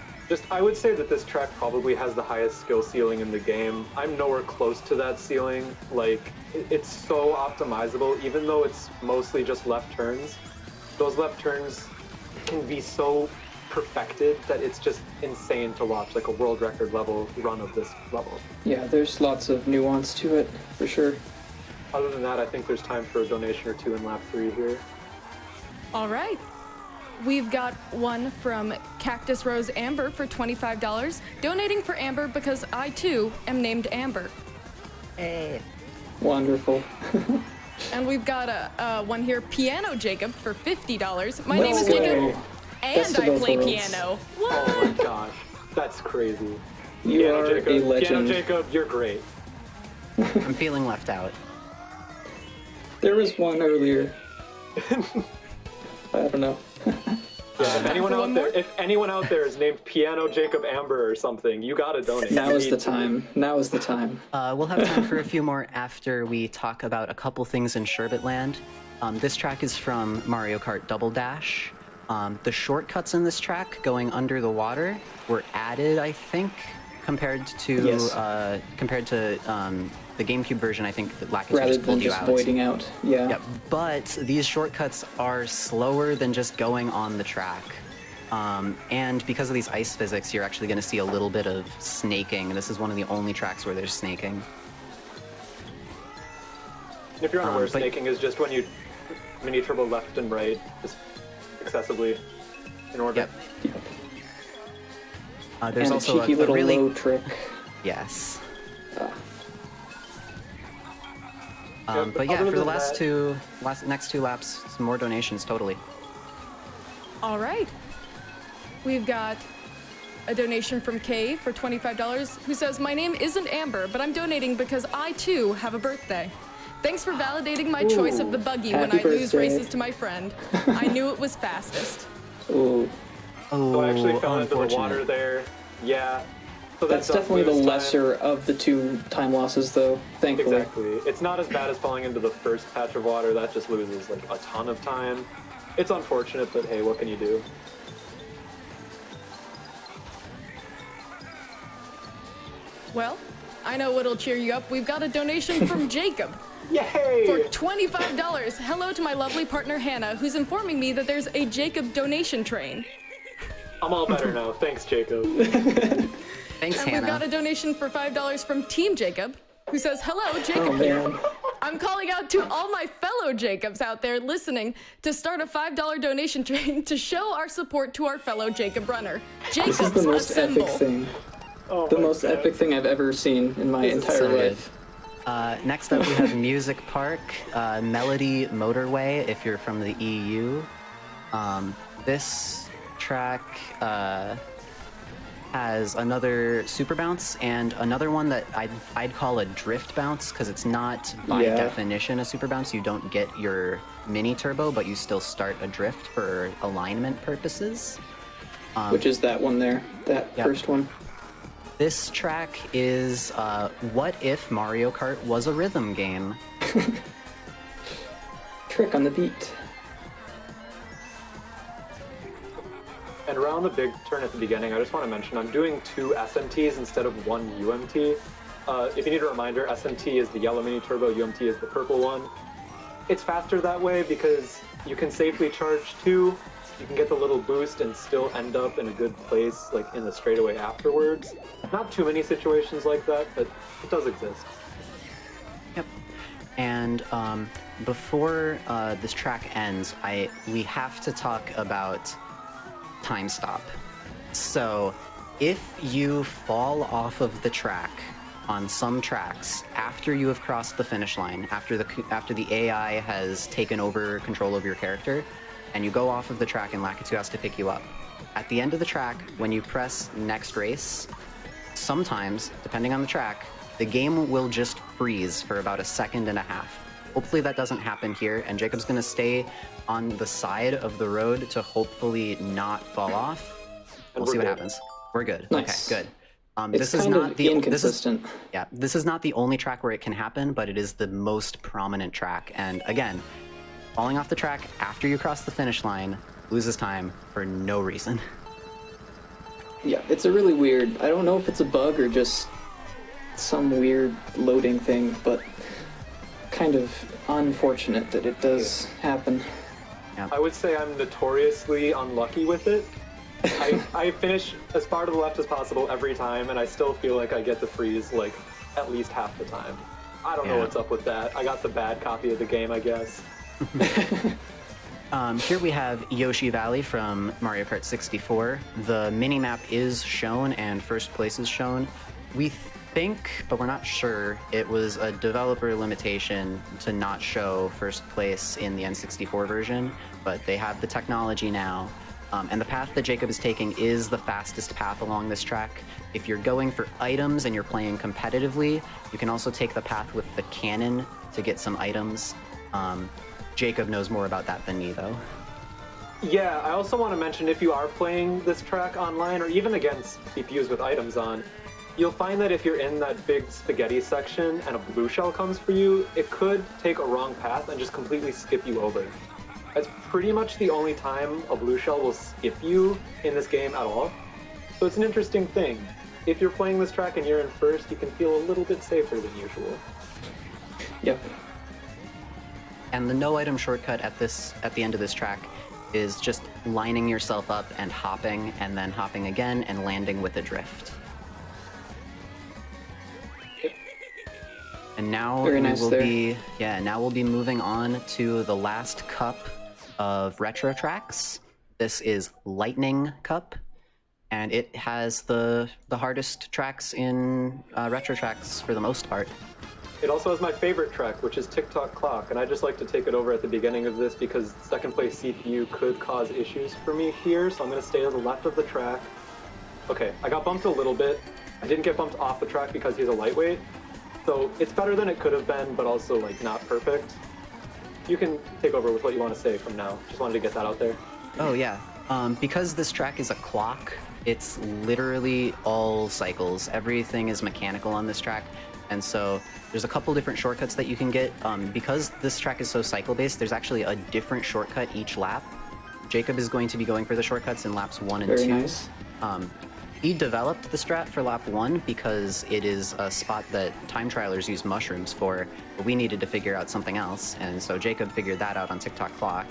I would say that this track probably has the highest skill ceiling in the game. I'm nowhere close to that ceiling. Like, it's so optimizable, even though it's mostly just left turns. Those left turns can be so perfected that it's just insane to watch, like a world record level run of this level. Yeah, there's lots of nuance to it, for sure. Other than that, I think there's time for a donation or 2 in lap 3 here. All right. We've got one from Cactus Rose Amber for $25, donating for Amber because I too am named Amber. Hey. Wonderful. And we've got one here, Piano Jacob for $50. My No name is way. Jacob, Best and of I both play worlds. piano. Oh What? my gosh, that's crazy. You Piano are Jacob, a legend. Piano Jacob, you're great. I'm feeling left out. There was one earlier. I don't know. Yeah, one more? if anyone out there is named Piano Jacob Amber or something, you gotta donate. Now You is need the to. time. Now is the time. We'll have time for a few more after we talk about a couple things in Sherbetland. This track is from Mario Kart Double Dash. The shortcuts in this track going under the water were added, I think, compared to Yes. the GameCube version. I think that Lackey Rather just pulled than you just out. voiding out. Yeah. Yep, but these shortcuts are slower than just going on the track. And because of these ice physics, you're actually going to see a little bit of snaking. This is one of the only tracks where there's snaking. If you're unaware, but- snaking is just when you mini turbo left and right, just excessively in order. Yep. Yep. There's And also a cheeky little really low trick. yes. Ah. But yeah, other for the than next 2 laps, some more donations, totally. All right. We've got a donation from Kay for $25 who says, my name isn't Amber, but I'm donating because I too have a birthday. Thanks for validating my choice of the buggy when I Happy lose birthday. races to my friend. I knew it was fastest. Ooh. Oh, So I actually fell into the unfortunate. water there. Yeah. So that That's does definitely the lose time. lesser of the 2 time losses, though, thankfully. Exactly. It's not as bad as falling into the first patch of water. That just loses like a ton of time. It's unfortunate, but hey, what can you do? Well, I know what'll cheer you up. We've got a donation from Jacob Yay! for $25. Hello to my lovely partner Hannah, who's informing me that there's a Jacob donation train. I'm all better now. Thanks, Jacob. Thanks, And Hannah. we've got a donation for $5 from Team Jacob, who says, hello, Jacob Oh, here. man. I'm calling out to all my fellow Jacobs out there listening to start a $5 donation train to show our support to our fellow Jacob runner. This is Jacobs the most assemble. epic thing. Oh The my most God. epic thing I've ever seen in my entire So good. life. Next up, we have Music Park, Melody Motorway, if you're from the EU. This track has another super bounce and another one that I'd call a drift bounce, because it's not by Yeah. definition a super bounce. You don't get your mini turbo, but you still start a drift for alignment purposes. Which is that one there. That Yep. first one. This track is what if Mario Kart was a rhythm game? Trick on the beat. And around the big turn at the beginning, I just want to mention I'm doing 2 SMTs instead of 1 UMT. If you need a reminder, SMT is the yellow mini turbo, UMT is the purple one. It's faster that way because you can safely charge 2, you can get the little boost and still end up in a good place, like in the straightaway afterwards. Not too many situations like that, but it does exist. Yep. And before this track ends, we have to talk about time stop. So if you fall off of the track on some tracks after you have crossed the finish line, after the AI has taken over control of your character, and you go off of the track and Lakitu has to pick you up, at the end of the track, when you press next race, sometimes, depending on the track, the game will just freeze for about 1.5 seconds. Hopefully that doesn't happen here, and Jacob's gonna stay on the side of the road to hopefully not fall off. We'll see what happens. We're good. Nice. Okay, good. It's kind of inconsistent. This is not the only track where it can happen, but it is the most prominent track. And again, falling off the track after you cross the finish line loses time for no reason. Yeah, it's a really weird, I don't know if it's a bug or just some weird loading thing, but kind of unfortunate that it does happen. Yeah. I would say I'm notoriously unlucky with it. I finish as far to the left as possible every time, and I still feel like I get the freeze like at least half the time. I don't know what's up with that. I got the bad copy of the game, I guess. Here we have Yoshi Valley from Mario Kart 64. The mini-map is shown and first place is shown. We think, but we're not sure, it was a developer limitation to not show first place in the N64 version, but they have the technology now. And the path that Jacob is taking is the fastest path along this track. If you're going for items and you're playing competitively, you can also take the path with the cannon to get some items. Jacob knows more about that than me, though. Yeah, I also want to mention if you are playing this track online or even against CPUs with items on, you'll find that if you're in that big spaghetti section and a blue shell comes for you, it could take a wrong path and just completely skip you over. That's pretty much the only time a blue shell will skip you in this game at all. So it's an interesting thing. If you're playing this track and you're in first, you can feel a little bit safer than usual. Yep. And the no item shortcut at the end of this track is just lining yourself up and then hopping again and landing with a drift. And now now we'll be moving on to the last cup of retro tracks. This is Lightning Cup, and it has the hardest tracks in retro tracks for the most part. It also has my favorite track, which is Tick-Tock Clock, and I just like to take it over at the beginning of this because second place CPU could cause issues for me here, so I'm going to stay to the left of the track. Okay, I got bumped a little bit. I didn't get bumped off the track because he's a lightweight, so it's better than it could have been, but also like not perfect. You can take over with what you want to say from now. Just wanted to get that out there. Oh yeah, because this track is a clock, it's literally all cycles. Everything is mechanical on this track. And so there's a couple different shortcuts that you can get. Because this track is so cycle-based, there's actually a different shortcut each lap. Jacob is going to be going for the shortcuts in laps 1 and 2. Very nice. He developed the strat for lap 1 because it is a spot that time trialers use mushrooms for, but we needed to figure out something else, and so Jacob figured that out on Tick-Tock Clock.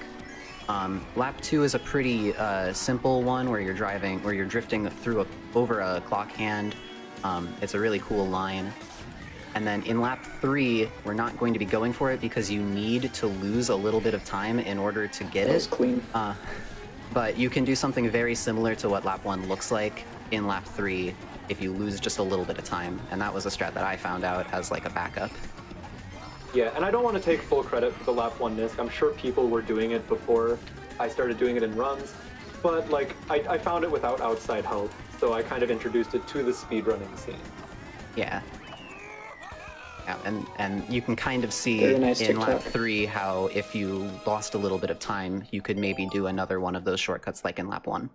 Lap 2 is a pretty simple one where you're drifting over a clock hand. It's a really cool line. And then in lap 3, we're not going to be going for it because you need to lose a little bit of time in order to get it. That was clean. But you can do something very similar to what lap 1 looks like in lap 3 if you lose just a little bit of time. And that was a strat that I found out as like a backup. Yeah, and I don't want to take full credit for the lap 1 misc. I'm sure people were doing it before I started doing it in runs, but like I found it without outside help, so I kind of introduced it to the speedrunning scene. Yeah. Yeah, and you can kind of see nice in lap TikTok. 3 how if you lost a little bit of time, you could maybe do another one of those shortcuts like in lap 1.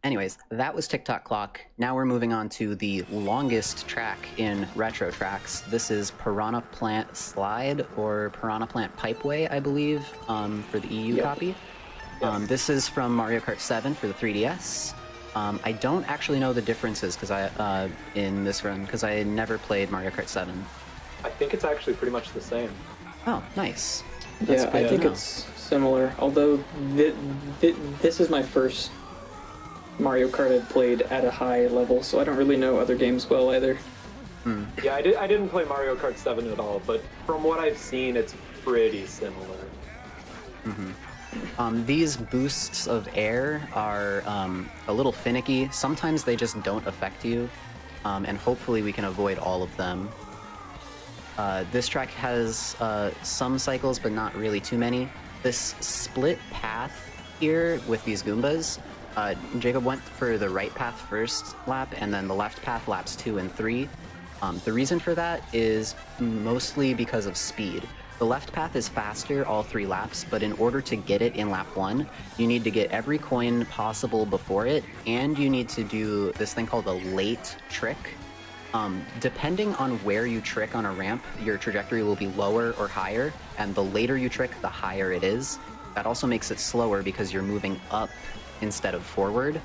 Anyways, that was TikTok Clock. Now we're moving on to the longest track in Retro Tracks. This is Piranha Plant Slide, or Piranha Plant Pipeway, I believe, for the EU copy. Yes. This is from Mario Kart 7 for the 3DS. I don't actually know the differences in this run, because I never played Mario Kart 7. I think it's actually pretty much the same. Oh, nice. That's Yeah, good I to think know. it's similar. Although this is my first Mario Kart I've played at a high level, so I don't really know other games well either. Yeah, I didn't play Mario Kart 7 at all, but from what I've seen, it's pretty similar. These boosts of air are a little finicky. Sometimes they just don't affect you, and hopefully we can avoid all of them. This track has some cycles, but not really too many. This split path here with these Goombas, Jacob went for the right path first lap, and then the left path laps 2 and 3. The reason for that is mostly because of speed. The left path is faster all 3 laps, but in order to get it in lap 1, you need to get every coin possible before it, and you need to do this thing called a late trick. Depending on where you trick on a ramp, your trajectory will be lower or higher, and the later you trick, the higher it is. That also makes it slower because you're moving up instead of forward.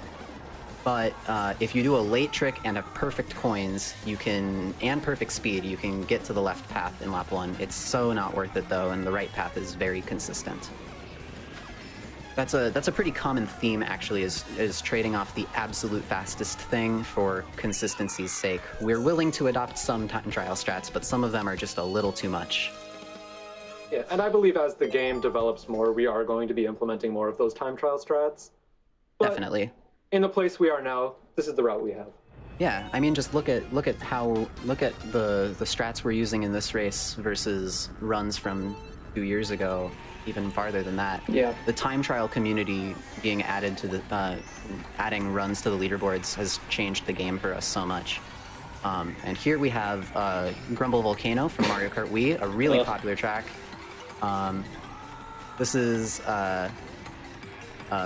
But if you do a late trick and have perfect coins, and perfect speed, you can get to the left path in lap 1. It's so not worth it though, and the right path is very consistent. That's a pretty common theme actually, is trading off the absolute fastest thing for consistency's sake. We're willing to adopt some time trial strats, but some of them are just a little too much. Yeah, and I believe as the game develops more, we are going to be implementing more of those time trial strats. But Definitely. in the place we are now, this is the route we have. Yeah, I mean, just look at the strats we're using in this race versus runs from 2 years ago, even farther than that. Yeah. The time trial community being added to the adding runs to the leaderboards has changed the game for us so much. And here we have Grumble Volcano from Mario Kart Wii, a really popular track. This is a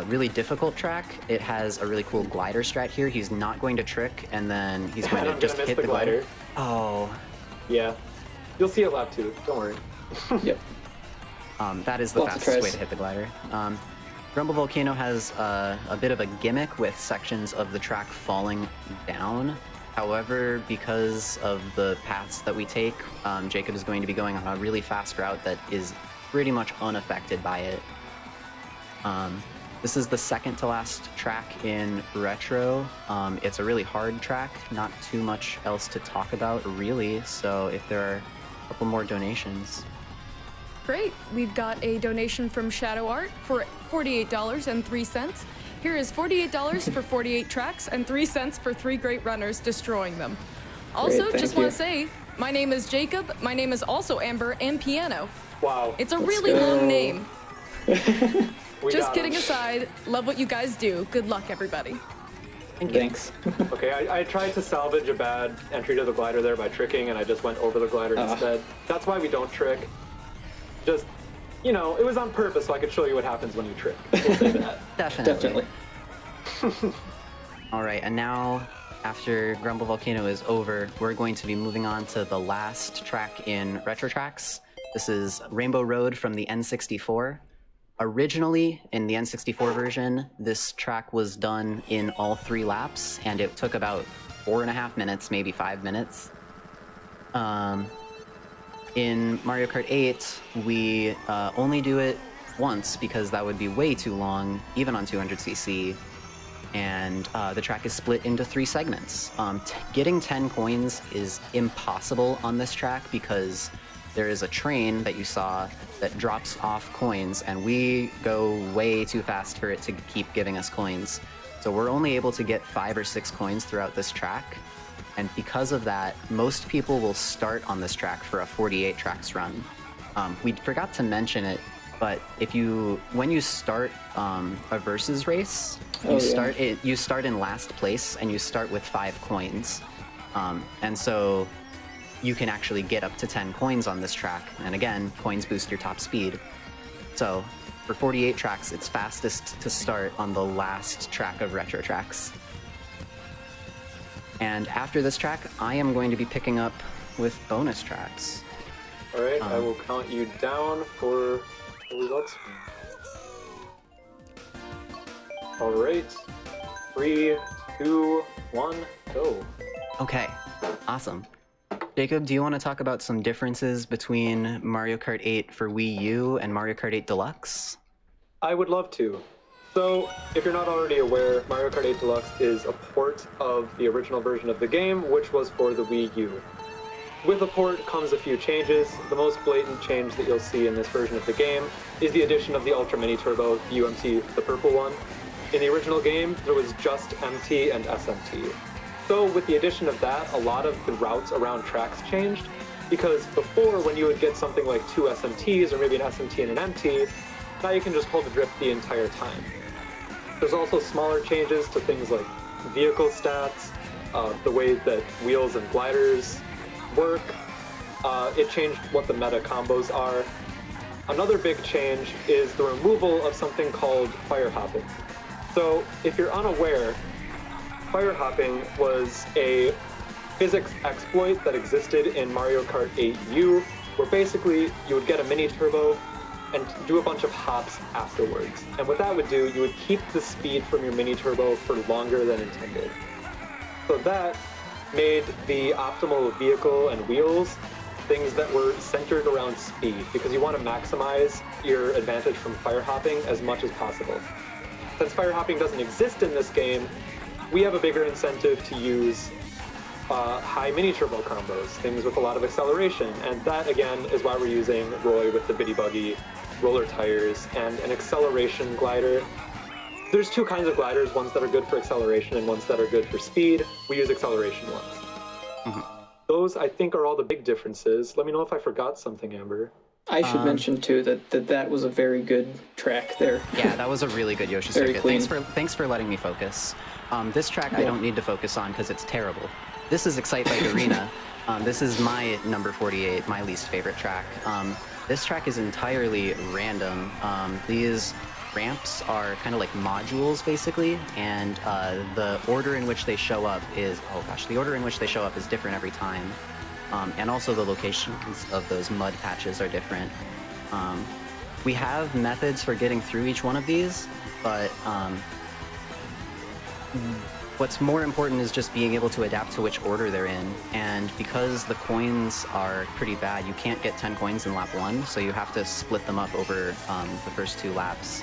really difficult track. It has a really cool glider strat here. He's not going to trick, and then he's going to I'm just gonna miss hit the the glider. Oh, Yeah. You'll see it lap 2, don't worry. Yep. that is the Lots of fastest way tries. to hit the glider. Grumble Volcano has a bit of a gimmick with sections of the track falling down. However, because of the paths that we take, Jacob is going to be going on a really fast route that is pretty much unaffected by it. This is the second to last track in Retro. It's a really hard track, not too much else to talk about really, so if there are a couple more donations. Great. We've got a donation from Shadow Art for $48.03. Here is $48 for 48 tracks and 3 cents for 3 great runners destroying them. Also, Great, just thank want to you. say, my name is Jacob, my name is also Amber, and Piano. Wow. It's a Let's really go. long name. We Just got kidding him. aside, love what you guys do. Good luck, everybody. Thanks. Okay, I tried to salvage a bad entry to the glider there by tricking, and I just went over the glider instead. That's why we don't trick. Just, it was on purpose so I could show you what happens when you trick. We'll say that. Definitely. Definitely. All right, and now after Grumble Volcano is over, we're going to be moving on to the last track in Retro Tracks. This is Rainbow Road from the N64. Originally, in the N64 version, this track was done in all 3 laps, and it took about 4.5 minutes, maybe 5 minutes. In Mario Kart 8, we only do it once because that would be way too long, even on 200cc. And the track is split into 3 segments. Getting 10 coins is impossible on this track because there is a train that you saw that drops off coins, and we go way too fast for it to keep giving us coins. So we're only able to get 5 or 6 coins throughout this track. And because of that, most people will start on this track for a 48 tracks run. We forgot to mention it, but when you start a versus race, you start in last place and you start with 5 coins. And so you can actually get up to 10 coins on this track. And again, coins boost your top speed. So For 48 tracks, it's fastest to start on the last track of retro tracks. And after this track, I am going to be picking up with bonus tracks. All right, I will count you down for the results. All right, 3, 2, 1, go. Okay, awesome. Jacob, do you want to talk about some differences between Mario Kart 8 for Wii U and Mario Kart 8 Deluxe? I would love to. So, if you're not already aware, Mario Kart 8 Deluxe is a port of the original version of the game, which was for the Wii U. With the port comes a few changes. The most blatant change that you'll see in this version of the game is the addition of the Ultra Mini Turbo UMT, the purple one. In the original game, there was just MT and SMT. So with the addition of that, a lot of the routes around tracks changed, because before, when you would get something like 2 SMTs or maybe an SMT and an MT, now you can just hold the drift the entire time. There's also smaller changes to things like vehicle stats, the way that wheels and gliders work. It changed what the meta combos are. Another big change is the removal of something called fire hopping. So if you're unaware, fire hopping was a physics exploit that existed in Mario Kart 8U, where basically you would get a mini turbo and do a bunch of hops afterwards. And what that would do, you would keep the speed from your mini turbo for longer than intended. So that made the optimal vehicle and wheels things that were centered around speed, because you want to maximize your advantage from fire hopping as much as possible. Since fire hopping doesn't exist in this game, we have a bigger incentive to use high mini turbo combos, things with a lot of acceleration, and that again is why we're using Roy with the bitty buggy, roller tires, and an acceleration glider. There's 2 kinds of gliders, ones that are good for acceleration and ones that are good for speed. We use acceleration ones. Mm-hmm. Those, I think, are all the big differences. Let me know if I forgot something, Amber. I should mention too that was a very good track there. Yeah, that was a really good Yoshi Very circuit. clean. Thanks for letting me focus. This track I don't need to focus on because it's terrible. This is Excite Bike Arena. This is my number 48, my least favorite track. This track is entirely random. These ramps are kind of like modules basically, and the order in which they show up is different every time. And also the locations of those mud patches are different. We have methods for getting through each one of these, but what's more important is just being able to adapt to which order they're in. And because the coins are pretty bad, you can't get 10 coins in lap 1, so you have to split them up over the first 2 laps.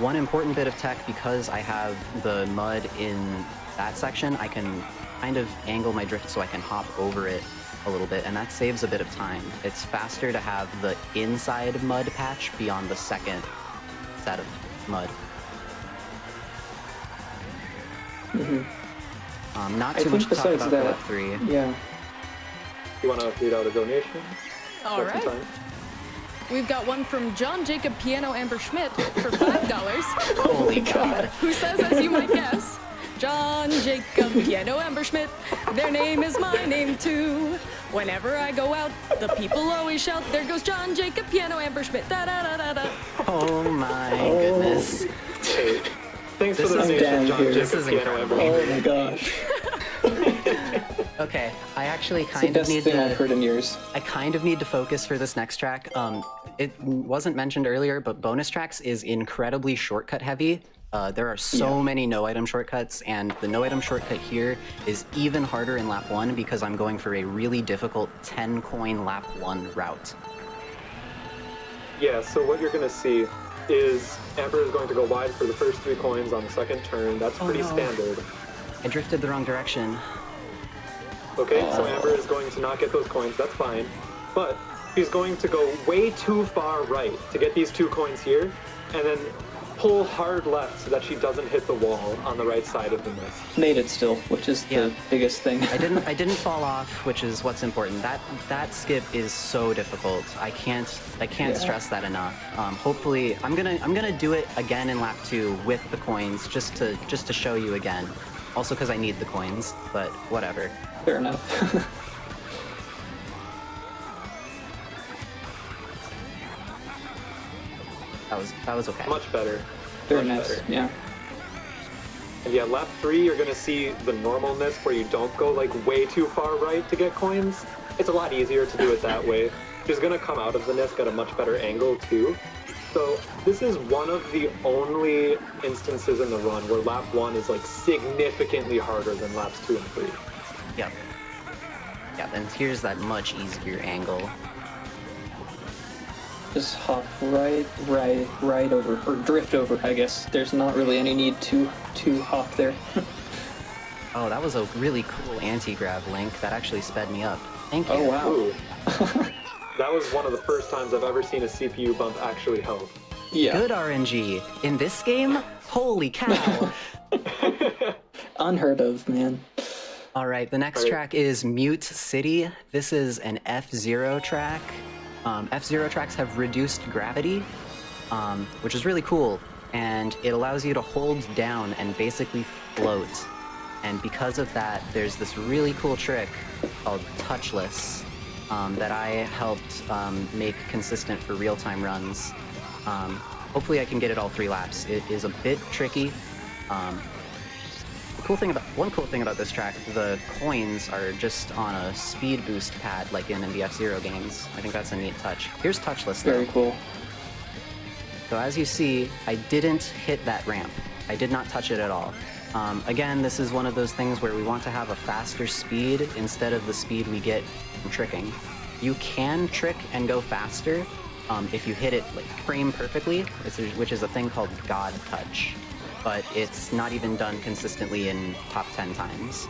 One important bit of tech, because I have the mud in that section, I can kind of angle my drift so I can hop over it a little bit, and that saves a bit of time. It's faster to have the inside mud patch be on the second set of mud. Mm-hmm. Not too much to talk about for lap 3. Yeah. You want to read out a donation? All right. We've got one from John Jacob Piano Amber Schmidt for $5. Holy God. Who says, as you might guess, John Jacob Piano Amber Schmidt, their name is my name too. Whenever I go out, the people always shout, there goes John Jacob Piano Amber Schmidt, da da da da da. Oh my goodness. Hey, thanks This for the is donation, John here. This Jacob is Piano incredible. Amber. Oh my gosh. Okay, I actually It's the kind of best need thing I've heard to. in years. I kind of need to focus for this next track. It wasn't mentioned earlier, but bonus tracks is incredibly shortcut heavy. There are so many no-item shortcuts, and the no-item shortcut here is even harder in lap 1 because I'm going for a really difficult 10-coin lap 1 route. Yeah, so what you're going to see is Amber is going to go wide for the first 3 coins on the second turn. That's pretty standard. I drifted the wrong direction. Okay, so Amber is going to not get those coins, that's fine. But she's going to go way too far right to get these 2 coins here, and then pull hard left so that she doesn't hit the wall on the right side of the mist. Made it still, which is the biggest thing. I didn't fall off, which is what's important. That skip is so difficult. I can't stress that enough. Hopefully, I'm gonna do it again in lap 2 with the coins, just to show you again. Also because I need the coins, but whatever. Fair enough. That was okay. Much better. Very Much nice. better. Yeah. And yeah, lap 3, you're gonna see the normalness where you don't go like way too far right to get coins. It's a lot easier to do it that way. She's gonna come out of the disc at a much better angle too. So this is one of the only instances in the run where lap 1 is like significantly harder than laps 2 and 3. Yep. Yep, and here's that much easier angle. Just hop right over, or drift over, I guess. There's not really any need to hop there. Oh, that was a really cool anti-grab, Link. That actually sped me up. Thank you. Oh, wow. Ooh. That was one of the first times I've ever seen a CPU bump actually help. Yeah. Good RNG. In this game? Holy cow. Unheard of, man. All right, the next track is Mute City. This is an F-Zero track. F-Zero tracks have reduced gravity, which is really cool, and it allows you to hold down and basically float. And because of that, there's this really cool trick called Touchless that I helped make consistent for real-time runs. Hopefully I can get it all 3 laps. It is a bit tricky. One cool thing about this track, the coins are just on a speed boost pad like in the F-Zero games. I think that's a neat touch. Here's Touchless though. Very cool. So as you see, I didn't hit that ramp. I did not touch it at all. Again, this is one of those things where we want to have a faster speed instead of the speed we get from tricking. You can trick and go faster if you hit it like frame perfectly, which is a thing called God Touch. But it's not even done consistently in top 10 times.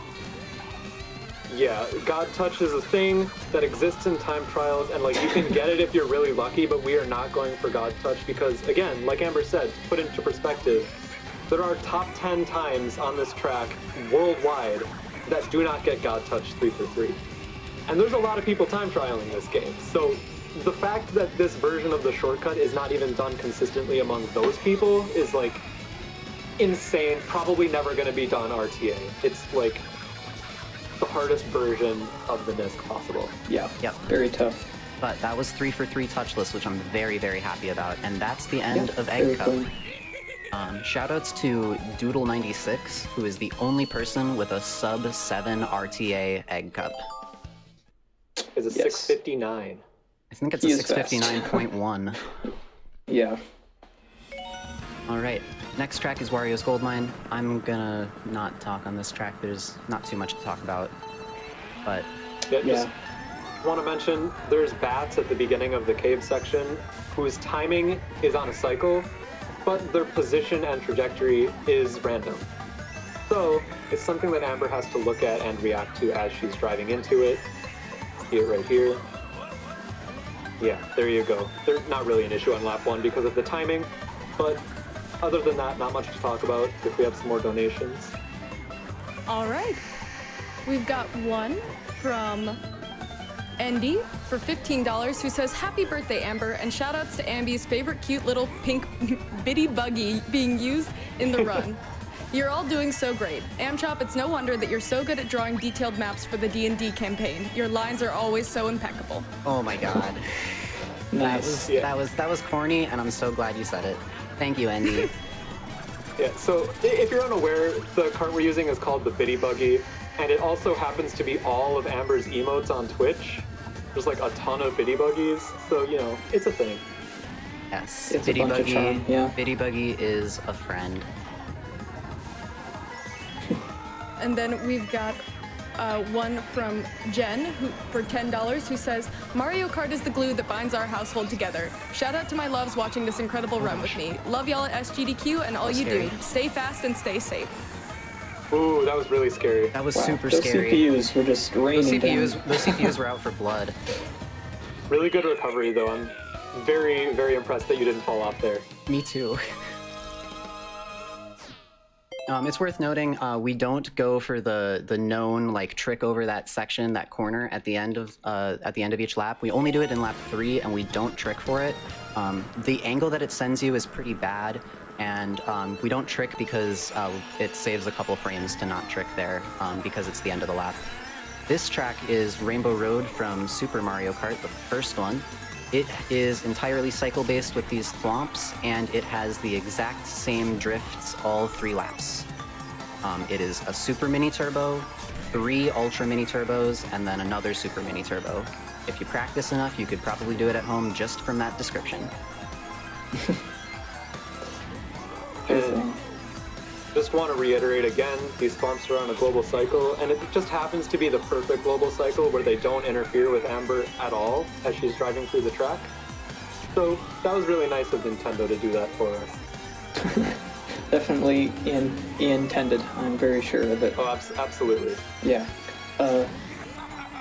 Yeah, God Touch is a thing that exists in time trials, and like you can get it if you're really lucky, but we are not going for God Touch because, again, like Amber said, to put into perspective, there are top 10 times on this track worldwide that do not get God Touch 3 for 3. And there's a lot of people time trialing this game, so the fact that this version of the shortcut is not even done consistently among those people is like insane, probably never going to be done RTA. It's like the hardest version of the disc possible. Yeah. Yep. Very tough. But that was 3 for 3 touchless, which I'm very, very happy about. And that's the end of Egg very Cup. cool. Shoutouts to Doodle96, who is the only person with a sub 7 RTA Egg Cup. It's a 659. I think it's He a is fast. 659.1. Yeah. All right, next track is Wario's Goldmine. I'm gonna not talk on this track. There's not too much to talk about, but Yeah, just want to mention there's bats at the beginning of the cave section whose timing is on a cycle, but their position and trajectory is random. So it's something that Amber has to look at and react to as she's driving into it. See it right here. Yeah, there you go. They're not really an issue on lap 1 because of the timing, but other than that, not much to talk about if we have some more donations. All right. We've got one from Andy for $15 who says, "Happy birthday, Amber, and shout outs to Amby's favorite cute little pink bitty buggy being used in the run. You're all doing so great. Amchop, it's no wonder that you're so good at drawing detailed maps for the D&D campaign. Your lines are always so impeccable." oh my god. Nice. Yeah. That was corny, and I'm so glad you said it. Thank you, Andy. Yeah, so if you're unaware, the cart we're using is called the Bitty Buggy, and it also happens to be all of Amber's emotes on Twitch. There's like a ton of Bitty Buggies, so you know, it's a thing. Yes, It's a Bitty bunch of Buggy. charm, yeah. Bitty Buggy is a friend. And then we've got one from Jen who, for $10 who says, "Mario Kart is the glue that binds our household together. Shout out to my loves watching this incredible run with me. Love y'all at SGDQ and all you do. Stay fast and stay safe." Ooh, that was really scary. That was Wow. super Those scary. CPUs were just raining Those down. CPUs were out for blood. Really good recovery, though. I'm very, very impressed that you didn't fall off there. Me too. It's worth noting we don't go for the known like trick over that section, that corner at the end of each lap. We only do it in lap 3, and we don't trick for it. The angle that it sends you is pretty bad, and we don't trick because it saves a couple frames to not trick there because it's the end of the lap. This track is Rainbow Road from Super Mario Kart, the first one. It is entirely cycle-based with these thwomps, and it has the exact same drifts all 3 laps. It is a super mini turbo, 3 ultra mini turbos, and then another super mini turbo. If you practice enough, you could probably do it at home just from that description. And just want to reiterate again, these thwomps are on a global cycle, and it just happens to be the perfect global cycle where they don't interfere with Amber at all as she's driving through the track. So that was really nice of Nintendo to do that for us. Definitely intended. I'm very sure of it. Oh, absolutely. Yeah.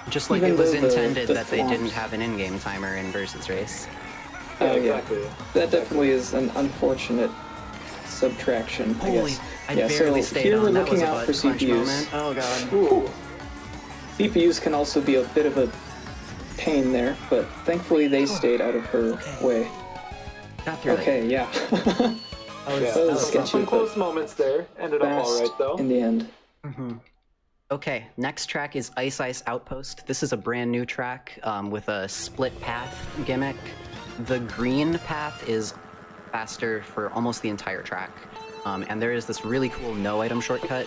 Just like Even it was though the intended that they thwomps- didn't have an in-game timer in Versus Race. Yeah, exactly. That definitely is an unfortunate subtraction, I guess. I Yeah, barely so stayed here on. we're That was looking a out for butt punch CPUs. moment. Oh god. Ooh. CPUs can also be a bit of a pain there, but thankfully they stayed out of her way. Got through it. Okay, yeah. Yeah, That was some sketchy, close moments there. Ended up all right, Fast though. in the end. Okay, next track is Ice Ice Outpost. This is a brand new track with a split path gimmick. The green path is faster for almost the entire track. And there is this really cool no item shortcut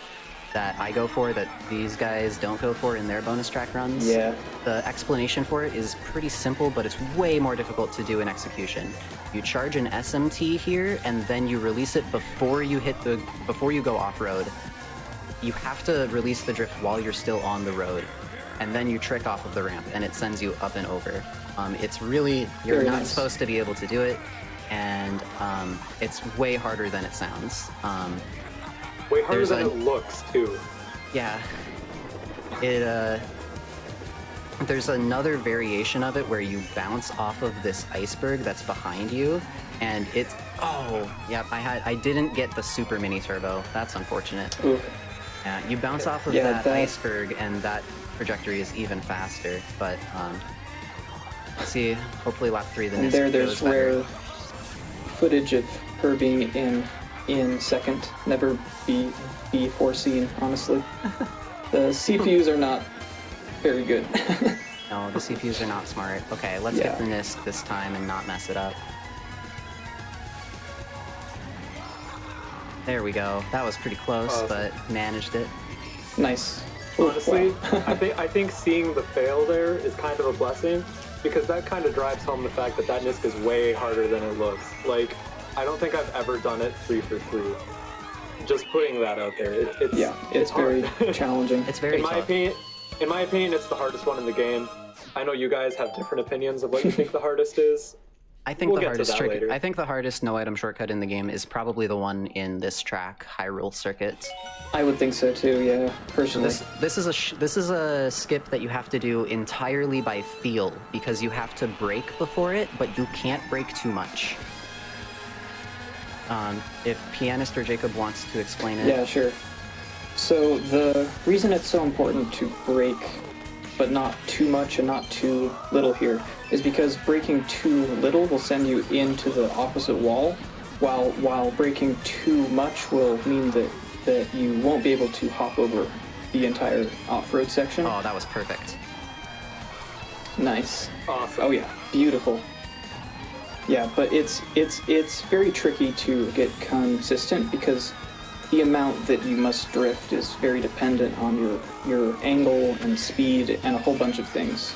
that I go for that these guys don't go for in their bonus track runs. Yeah. The explanation for it is pretty simple, but it's way more difficult to do in execution. You charge an SMT here, and then you release it before you go off-road. You have to release the drift while you're still on the road, and then you trick off of the ramp, and it sends you up and over. It's really, you're Very not nice. supposed to be able to do it, and it's way harder than it sounds. Way harder there's than a- it looks, too. Yeah. There's another variation of it where you bounce off of this iceberg that's behind you, and it's, oh, yep, I didn't get the super mini turbo. That's unfortunate. Ooh. You bounce off of Yeah, that that- iceberg, and that trajectory is even faster, but, let's see, hopefully lap 3 the And NISC there's goes better. rare footage of her being in second. Never be foreseen, honestly. The CPUs are not very good. No, the CPUs are not smart. Okay, let's Yeah. get the NISC this time and not mess it up. There we go. That was pretty close, Awesome. but managed it. Nice. Ooh, Honestly, wow. I think seeing the fail there is kind of a blessing, because that kind of drives home the fact that that NISC is way harder than it looks. Like, I don't think I've ever done it 3 for 3. Just putting that out there. It's Yeah, it's very hard. challenging. It's very in my tough. opinion, it's the hardest one in the game. I know you guys have different opinions of what you think the hardest is. I think We'll the get to hardest that trick. later. I think the hardest no item shortcut in the game is probably the one in this track, Hyrule Circuit. I would think so too, yeah, personally. This is a skip that you have to do entirely by feel because you have to brake before it, but you can't brake too much. If Pianist or Jacob wants to explain it. Yeah, sure. So the reason it's so important to brake, but not too much and not too little here, is because braking too little will send you into the opposite wall, while braking too much will mean that you won't be able to hop over the entire off-road section. Oh, that was perfect. Nice. Awesome. Oh yeah, beautiful. Yeah, but it's very tricky to get consistent because the amount that you must drift is very dependent on your angle and speed and a whole bunch of things.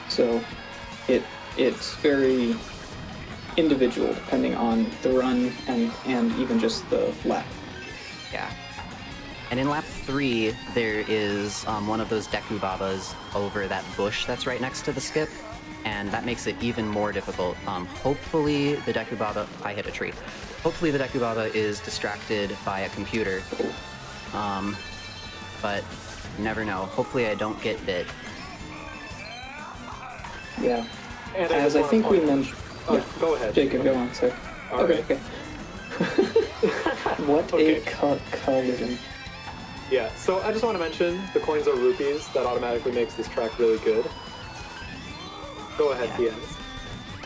So it's very individual depending on the run and even just the lap. Yeah. And in lap 3, there is one of those Deku Babas over that bush that's right next to the skip, and that makes it even more difficult. Hopefully the Deku Baba, I hit a tree. Hopefully the Deku Baba is distracted by a computer. But you never know. Hopefully I don't get bit. Yeah. And As just I wanna think we point- mentioned. Oh, go ahead. Jacob, go on, sir. All Okay, right. okay. What Okay. a collision. Yeah, so I just want to mention the coins are rupees. That automatically makes this track really good. Go ahead, Yeah. Pianist.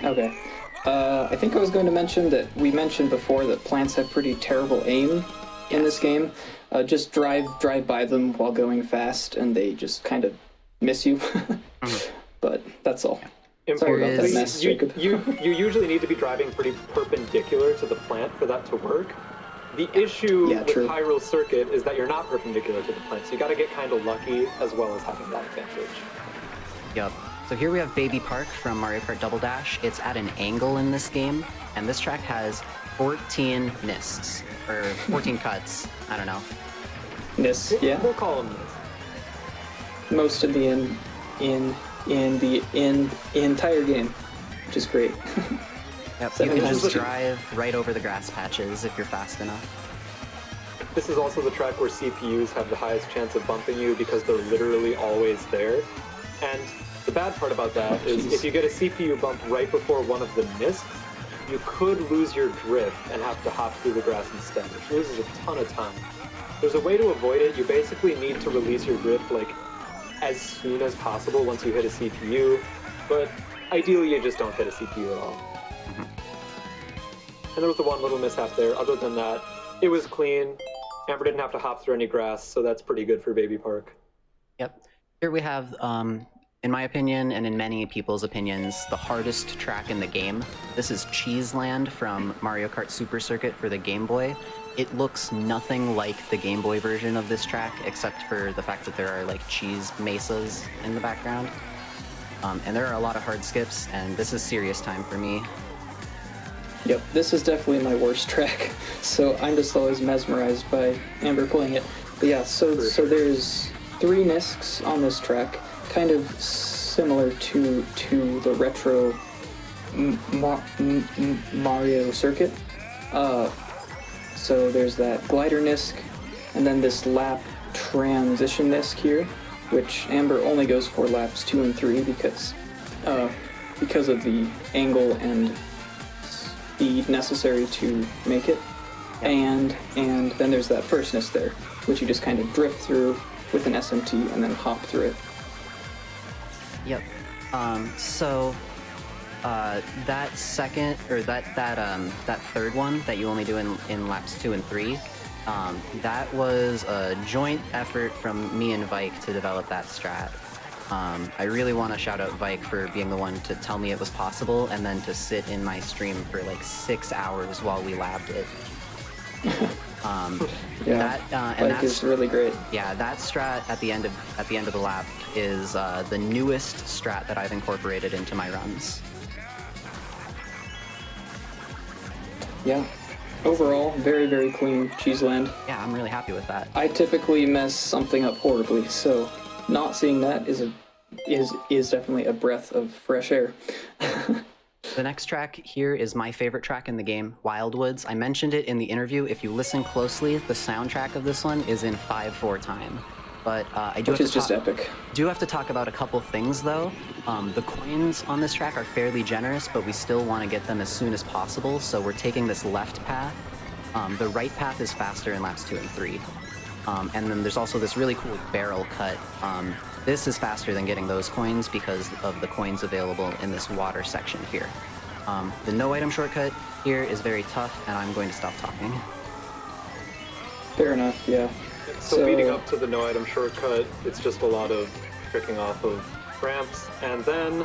Okay. I think I was going to mention that we mentioned before that plants have pretty terrible aim in this game. Just drive by them while going fast, and they just kind of miss you. But that's all. Sorry about that Importantly, mess, Jacob. you usually need to be driving pretty perpendicular to the plant for that to work. The issue Yeah, with true. Hyrule Circuit is that you're not perpendicular to the plant, so you got to get kind of lucky as well as having that advantage. Yep. So here we have Baby Park from Mario Kart Double Dash. It's at an angle in this game, and this track has 14 nisks, or 14 cuts. I don't know. This, yeah. We'll call them this. Most of the entire game, which is great. Yep. So You can this just is- drive right over the grass patches if you're fast enough. This is also the track where CPUs have the highest chance of bumping you because they're literally always there. And the bad part about that is jeez. if you get a CPU bump right before one of the nisks, you could lose your drift and have to hop through the grass instead, which loses a ton of time. There's a way to avoid it. You basically need to release your drift like as soon as possible once you hit a CPU, but ideally you just don't hit a CPU at all. And there was the one little mishap there. Other than that, it was clean. Amber didn't have to hop through any grass, so that's pretty good for Baby Park. Yep. Here we have, in my opinion, and in many people's opinions, the hardest track in the game. This is Cheese Land from Mario Kart Super Circuit for the Game Boy. It looks nothing like the Game Boy version of this track, except for the fact that there are like cheese mesas in the background. And there are a lot of hard skips, and this is serious time for me. Yep, this is definitely my worst track, so I'm just always mesmerized by Amber playing it. But yeah, so there's 3 nisks on this track, kind of similar to the retro Mario circuit. So there's that glider nisk, and then this lap transition nisk here, which Amber only goes for laps 2 and 3 because of the angle and speed necessary to make it. And then there's that first nisk there, which you just kind of drift through with an SMT and then hop through it. Yep. That second, or that third one that you only do in laps 2 and 3, that was a joint effort from me and Vike to develop that strat. I really want to shout out Vike for being the one to tell me it was possible and then to sit in my stream for like 6 hours while we labbed it. Yeah, Vike is really great. Yeah, that strat at the end of the lap is the newest strat that I've incorporated into my runs. Yeah. Overall, very, very clean Cheeseland. Yeah, I'm really happy with that. I typically mess something up horribly, so not seeing that is definitely a breath of fresh air. The next track here is my favorite track in the game, Wildwoods. I mentioned it in the interview. If you listen closely, the soundtrack of this one is in 5/4 time. But I do Which have is to just epic. do have to talk about a couple things though. The coins on this track are fairly generous, but we still want to get them as soon as possible, so we're taking this left path. The right path is faster in laps 2 and 3. And then there's also this really cool barrel cut. This is faster than getting those coins because of the coins available in this water section here. The no item shortcut here is very tough, and I'm going to stop talking. Fair enough, yeah. So leading up to the no item shortcut, it's just a lot of tricking off of ramps, and then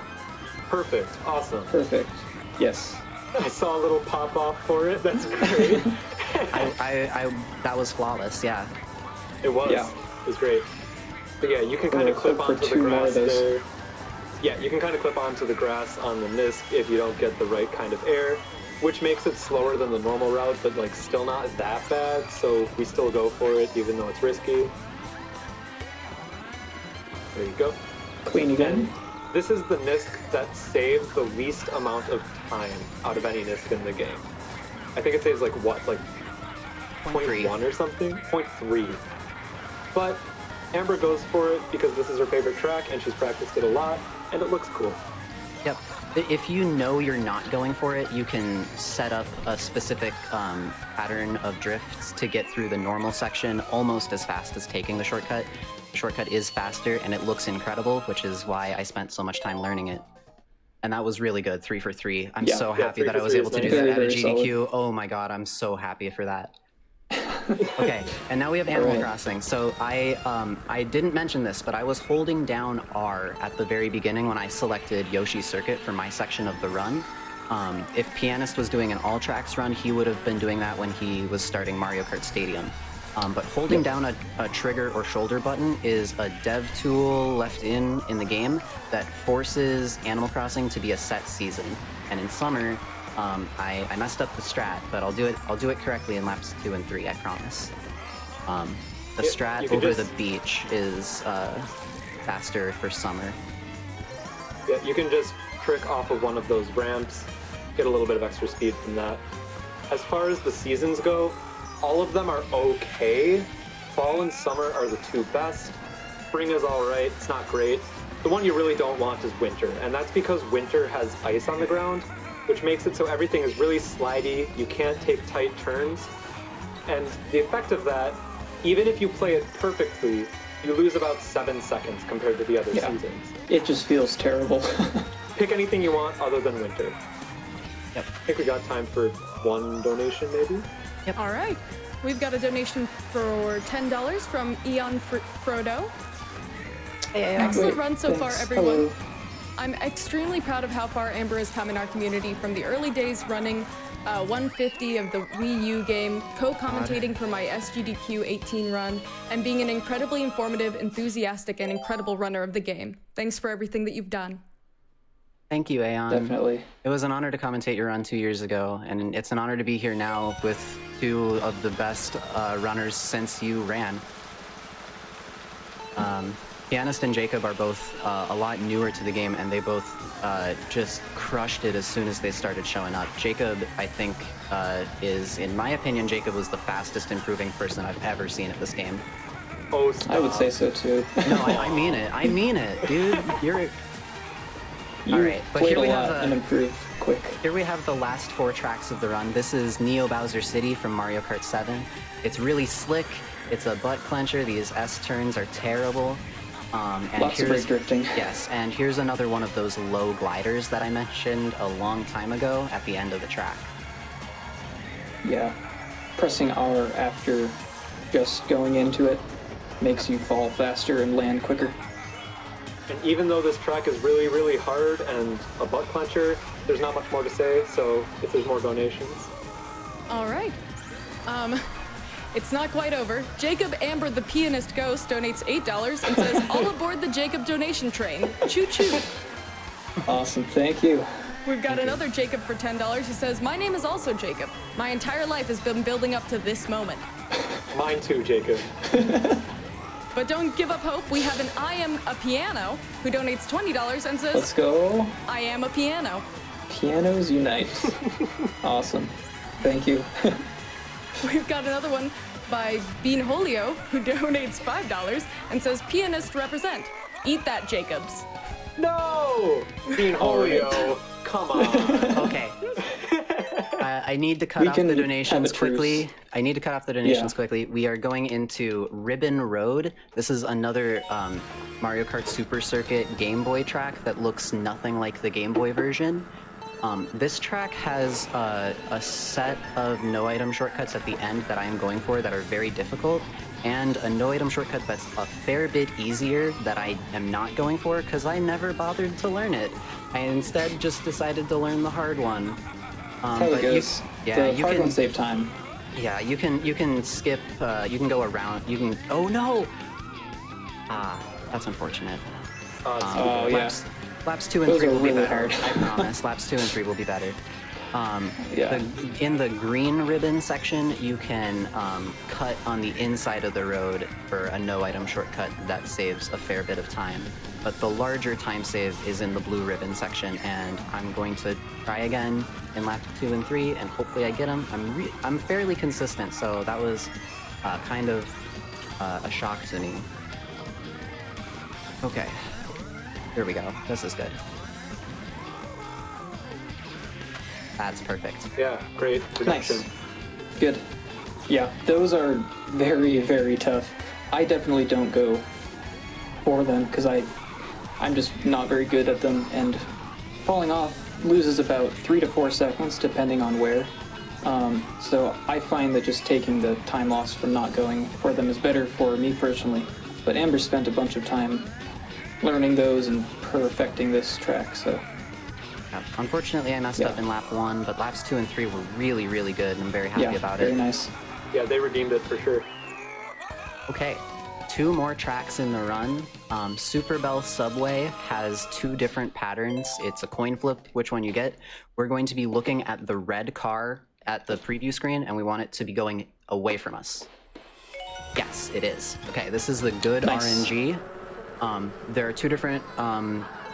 perfect, awesome. Perfect. Yes. I saw a little pop off for it. That's great. That was flawless, yeah. It was. Yeah. It was great. But yeah, you can kind of We'll clip hope for onto the 2 more grass of those. there. Yeah, you can kind of clip onto the grass on the Nisk if you don't get the right kind of air, which makes it slower than the normal route, but like still not that bad, so we still go for it even though it's risky. There you go. Clean again. This is the Nisk that saves the least amount of time out of any Nisk in the game. I think it saves like what, like 0.1 or something? 0.3. But Amber goes for it because this is her favorite track and she's practiced it a lot and it looks cool. Yep. If you know you're not going for it, you can set up a specific pattern of drifts to get through the normal section almost as fast as taking the shortcut. The shortcut is faster and it looks incredible, which is why I spent so much time learning it. And that was really good, 3 for 3. I'm so happy 3 that I for was 3 able is to do nice. that at a Very, very GDQ. Oh my god, I'm so happy for that. Okay, and now we have Animal Alright. Crossing. So I didn't mention this, but I was holding down R at the very beginning when I selected Yoshi's Circuit for my section of the run. If Pianist was doing an all tracks run, he would have been doing that when he was starting Mario Kart Stadium. But holding down a trigger or shoulder button is a dev tool left in the game that forces Animal Crossing to be a set season. And in summer, I messed up the strat, but I'll do it correctly in laps 2 and 3, I promise. The strat over the beach is faster for summer. Yeah, you can just trick off of one of those ramps, get a little bit of extra speed from that. As far as the seasons go, all of them are okay. Fall and summer are the two best. Spring is all right, it's not great. The one you really don't want is winter, and that's because winter has ice on the ground, which makes it so everything is really slidey, you can't take tight turns. And the effect of that, even if you play it perfectly, you lose about 7 seconds compared to the other seasons. It just feels terrible. Pick anything you want other than winter. Yep. I think we got time for one donation, maybe? All right. We've got a donation for $10 from Eon Frodo. Excellent run so far, everyone. Hello. I'm extremely proud of how far Amber has come in our community from the early days running 150 of the Wii U game, co-commentating for my SGDQ 18 run, and being an incredibly informative, enthusiastic, and incredible runner of the game. Thanks for everything that you've done. Thank you, Aeon. Definitely. It was an honor to commentate your run 2 years ago, and it's an honor to be here now with two of the best runners since you ran. Pianist and Jacob are both a lot newer to the game, and they both just crushed it as soon as they started showing up. Jacob, I think, in my opinion, Jacob was the fastest improving person I've ever seen at this game. Oh, stop. I would say so too. No, I mean it. I mean it, dude. You All right, but played here we a lot have and improved quick. Here we have the last 4 tracks of the run. This is Neo Bowser City from Mario Kart 7. It's really slick. It's a butt clencher. These S-turns are terrible. And Lots of brake drifting. Yes, and here's another one of those low gliders that I mentioned a long time ago at the end of the track. Yeah. Pressing R after just going into it makes you fall faster and land quicker. And even though this track is really, really hard and a butt clencher, there's not much more to say, so if there's more donations. All right. It's not quite over. Jacob Amber, the Pianist Ghost, donates $8 and says, all aboard the Jacob donation train. Choo-choo. Awesome, thank you. We've got another Jacob for $10 who says, my name is also Jacob. My entire life has been building up to this moment. Mine too, Jacob. But don't give up hope. We have an I Am a Piano who donates $20 and says, Let's go. I am a piano. Pianos unite. Awesome. Thank you. We've got another one by Bean Holio who donates $5 and says, Pianist represent. Eat that, Jacobs. No! Bean Holio, come on. Okay. I need to cut off the donations quickly. I need to cut off the donations quickly. We are going into Ribbon Road. This is another Mario Kart Super Circuit Game Boy track that looks nothing like the Game Boy version. This track has a set of no-item shortcuts at the end that I am going for that are very difficult, and a no-item shortcut that's a fair bit easier that I am not going for because I never bothered to learn it. I instead just decided to learn the hard one. How it goes. The hard one save time. Yeah, you can skip. You can go around. You can. Oh no! Ah, that's unfortunate. Laps 2 and 3 will be better. I promise. Laps 2 and 3 will be better. In the green ribbon section, you can cut on the inside of the road for a no-item shortcut that saves a fair bit of time. But the larger time save is in the blue ribbon section, and I'm going to try again in lap 2 and 3, and hopefully I get them. I'm fairly consistent, so that was kind of a shock to me. Okay, here we go. This is good. That's perfect. Yeah, great production. Nice. Good. Yeah, those are very, very tough. I definitely don't go for them because I'm just not very good at them, and falling off loses about 3 to 4 seconds depending on where. So I find that just taking the time loss from not going for them is better for me personally. But Amber spent a bunch of time learning those and perfecting this track, so... Yeah. Unfortunately, I messed up in lap 1, but laps 2 and 3 were really, really good, and I'm very happy about it. Very nice. Yeah, they redeemed it for sure. Okay, 2 more tracks in the run. Super Bell Subway has 2 different patterns. It's a coin flip, which one you get. We're going to be looking at the red car at the preview screen, and we want it to be going away from us. Yes, it is. Okay, this is the good RNG. There are 2 different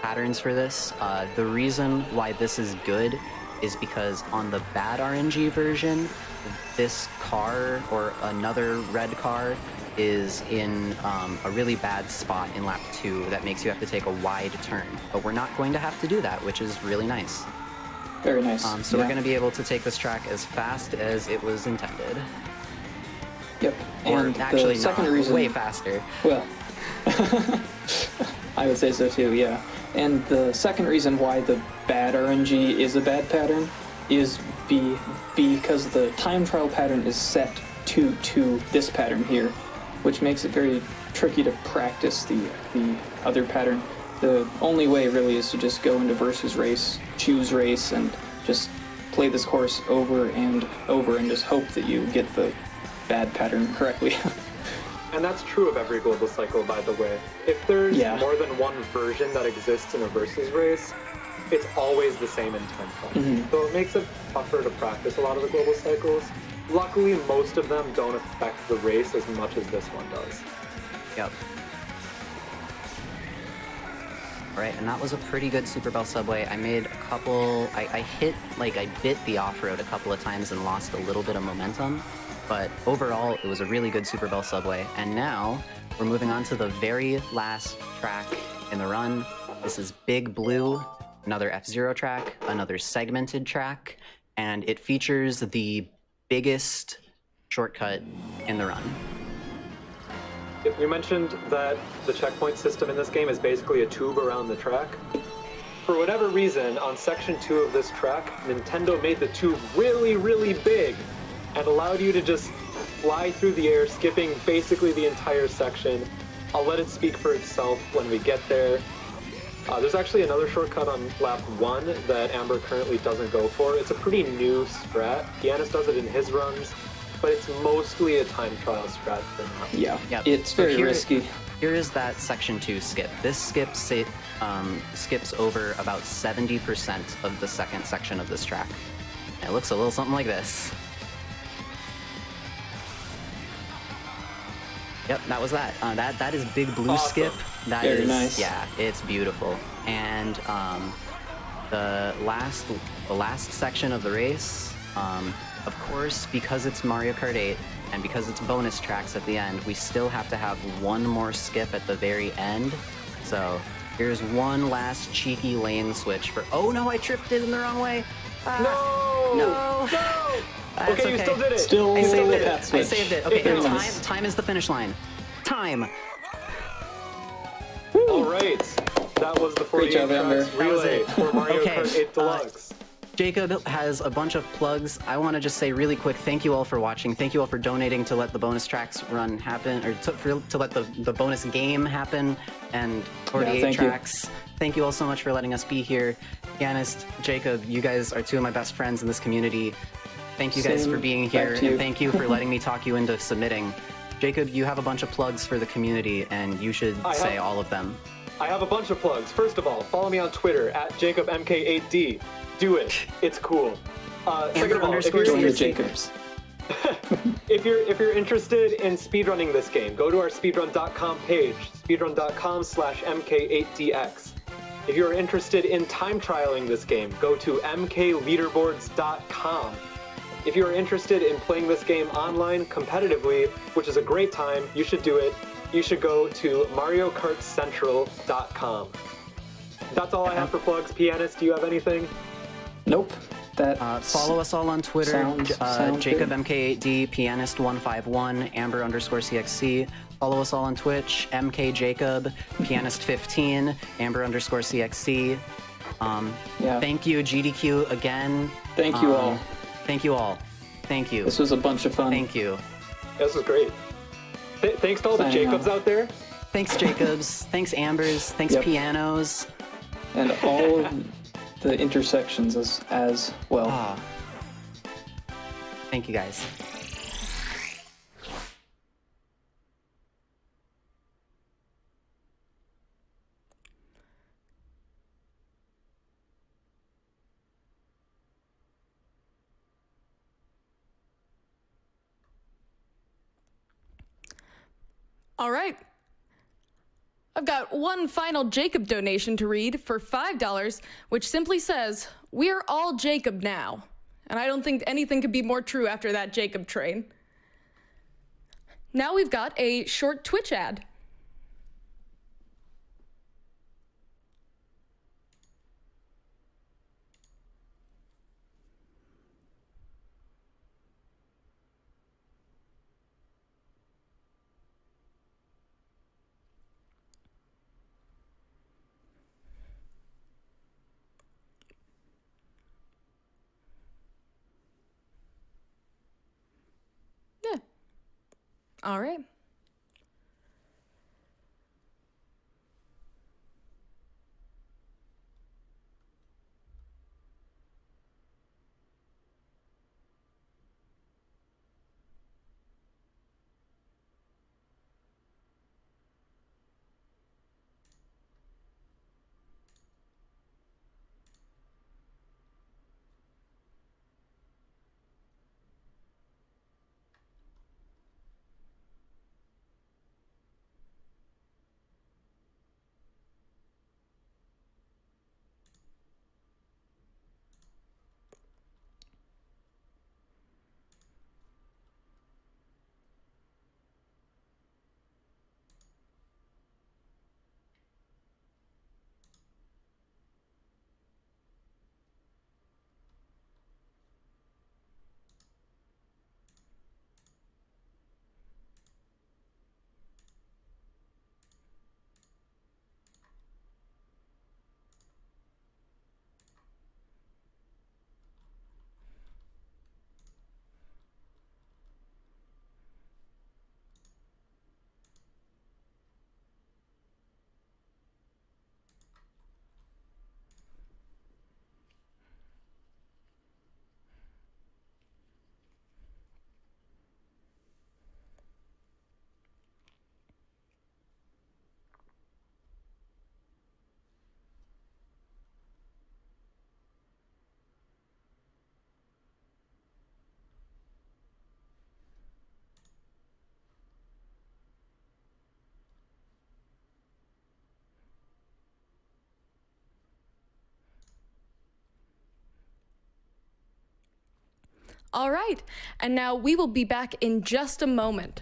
patterns for this. The reason why this is good is because on the bad RNG version, this car or another red car is in a really bad spot in lap 2 that makes you have to take a wide turn. But we're not going to have to do that, which is really nice. Very nice. So we're going to be able to take this track as fast as it was intended. Yep. Or And actually the second not, reason, way faster. Well, I would say so too, yeah. And the second reason why the bad RNG is a bad pattern is because the time trial pattern is set to this pattern here, which makes it very tricky to practice the other pattern. The only way really is to just go into versus race, choose race, and just play this course over and over and just hope that you get the bad pattern correctly. And that's true of every global cycle, by the way. If there's more than one version that exists in a versus race, it's always the same in time trial. So it makes it tougher to practice a lot of the global cycles. Luckily, most of them don't affect the race as much as this one does. Yep. Alright, and that was a pretty good Super Bell Subway. I made a couple... I bit the off-road a couple of times and lost a little bit of momentum. But overall, it was a really good Super Bell Subway. And now, we're moving on to the very last track in the run. This is Big Blue, another F-Zero track, another segmented track, and it features the biggest shortcut in the run. We mentioned that the checkpoint system in this game is basically a tube around the track. For whatever reason, on section 2 of this track, Nintendo made the tube really, really big and allowed you to just fly through the air, skipping basically the entire section. I'll let it speak for itself when we get there. There's actually another shortcut on lap 1 that Amber currently doesn't go for. It's a pretty new strat. Pianist does it in his runs, but it's mostly a time trial strat for now. Yeah, Yep. it's very risky. Here is that section 2 skip. This skip skips over about 70% of the second section of this track. And it looks a little something like this. Yep, that was that. That is Big Blue Awesome. skip. That Very is nice. Yeah, it's beautiful. And the last section of the race, of course, because it's Mario Kart 8 and because it's bonus tracks at the end, we still have to have one more skip at the very end. So here's one last cheeky lane switch for. Oh no, I tripped it in the wrong way. No. Okay, you still did it. Still I saved with it. that switch. I saved it. Okay, Very now nice. time is the finish line. Time. All right. That was the 48 job, Amber. tracks relay it. for Mario Okay, Kart 8 Deluxe. Jacob has a bunch of plugs. I want to just say really quick, thank you all for watching. Thank you all for donating to let the bonus tracks run happen, or to let the bonus game happen, and 48 thank you. tracks. Thank you all so much for letting us be here. Pianist, Jacob, you guys are 2 of my best friends in this community. Thank you guys Same for being back here, to you. and thank you for letting me talk you into submitting. Jacob, you have a bunch of plugs for the community, and you should say all of them. I have a bunch of plugs. First of all, follow me on Twitter at JacobMK8D. Do it. It's cool. Second of all, if you're, Join the CXC. Jacobs. if you're interested in speedrunning this game, go to our speedrun.com page, speedrun.com/MK8DX. If you're interested in time trialing this game, go to mkleaderboards.com. If you're interested in playing this game online competitively, which is a great time, you should do it. You should go to mariokartcentral.com. That's all I have for plugs. Pianist, do you have anything? Nope. That Follow us all on Twitter, sounds Jacob good. MK8D, Pianist151, Amber_CXC. Follow us all on Twitch, MK Jacob, Pianist15, Amber_CXC. Yeah. Thank you, GDQ, again. Thank you all. Thank you all. Thank you. This was a bunch of fun. Thank you. This was great. Thanks to all the Signing Jacobs off. out there. Thanks, Jacobs. Thanks, Ambers. Thanks, Yep. Pianos. And all of the intersections as well. Ah. Thank you, guys. All right. I've got one final Jacob donation to read for $5, which simply says, "We're all Jacob now." And I don't think anything could be more true after that Jacob train. Now we've got a short Twitch ad. Yeah. All right. All right. And now we will be back in just a moment.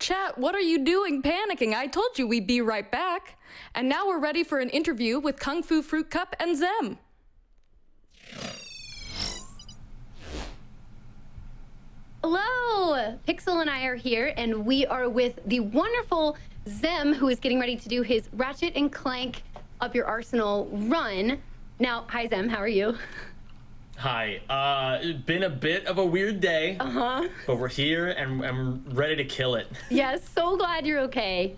Chat, what are you doing panicking? I told you we'd be right back. And now we're ready for an interview with kungfufruitcup and Zem. Hello! Pixel and I are here, and we are with the wonderful Zem, who is getting ready to do his Ratchet and Clank Up Your Arsenal run. Now, hi Zem, how are you? Hi. It's been a bit of a weird day. But we're here and I'm ready to kill it. Yes, so glad you're okay.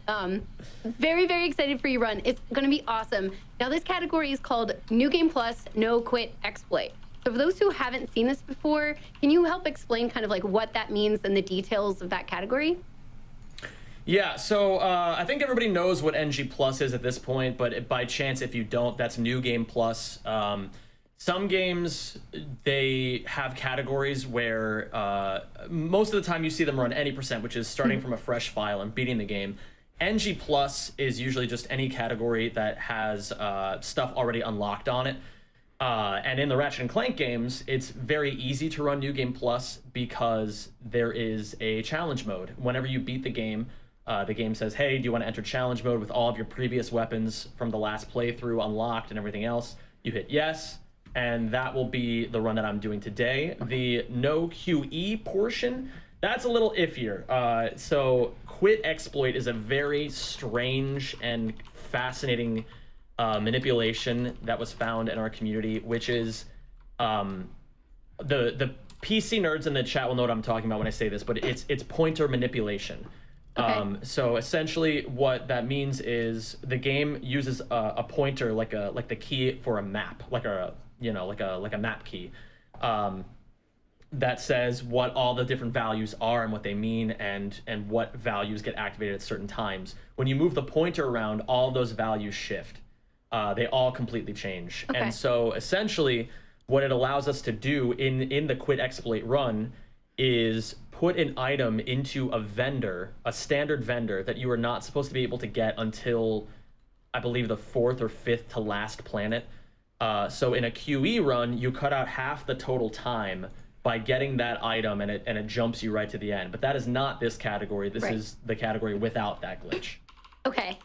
Very, very excited for your run. It's gonna be awesome. Now, this category is called New Game Plus No Quit Exploit. So for those who haven't seen this before, can you help explain kind of like what that means and the details of that category? Yeah, so I think everybody knows what NG Plus is at this point, but by chance, if you don't, that's New Game Plus. Some games, they have categories where most of the time you see them run any %, which is starting from a fresh file and beating the game. NG Plus is usually just any category that has stuff already unlocked on it. And in the Ratchet and Clank games, it's very easy to run New Game Plus because there is a challenge mode. Whenever you beat the game says, hey, do you want to enter challenge mode with all of your previous weapons from the last playthrough unlocked and everything else? You hit yes, and that will be the run that I'm doing today. The no QE portion, that's a little iffier. So Quit Exploit is a very strange and fascinating manipulation that was found in our community, which is the PC nerds in the chat will know what I'm talking about when I say this, but it's pointer manipulation. Okay. So essentially what that means is the game uses a pointer like the key for a map, like a map key, that says what all the different values are and what they mean and what values get activated at certain times. When you move the pointer around, all those values shift. They all completely change. Okay. And so essentially what it allows us to do in the Quit Exploit run is put an item into a vendor, a standard vendor that you are not supposed to be able to get until, I believe, the 4th or 5th to last planet. So in a QE run, you cut out half the total time by getting that item, and it jumps you right to the end. But that is not this category. This is the category without that glitch. Okay.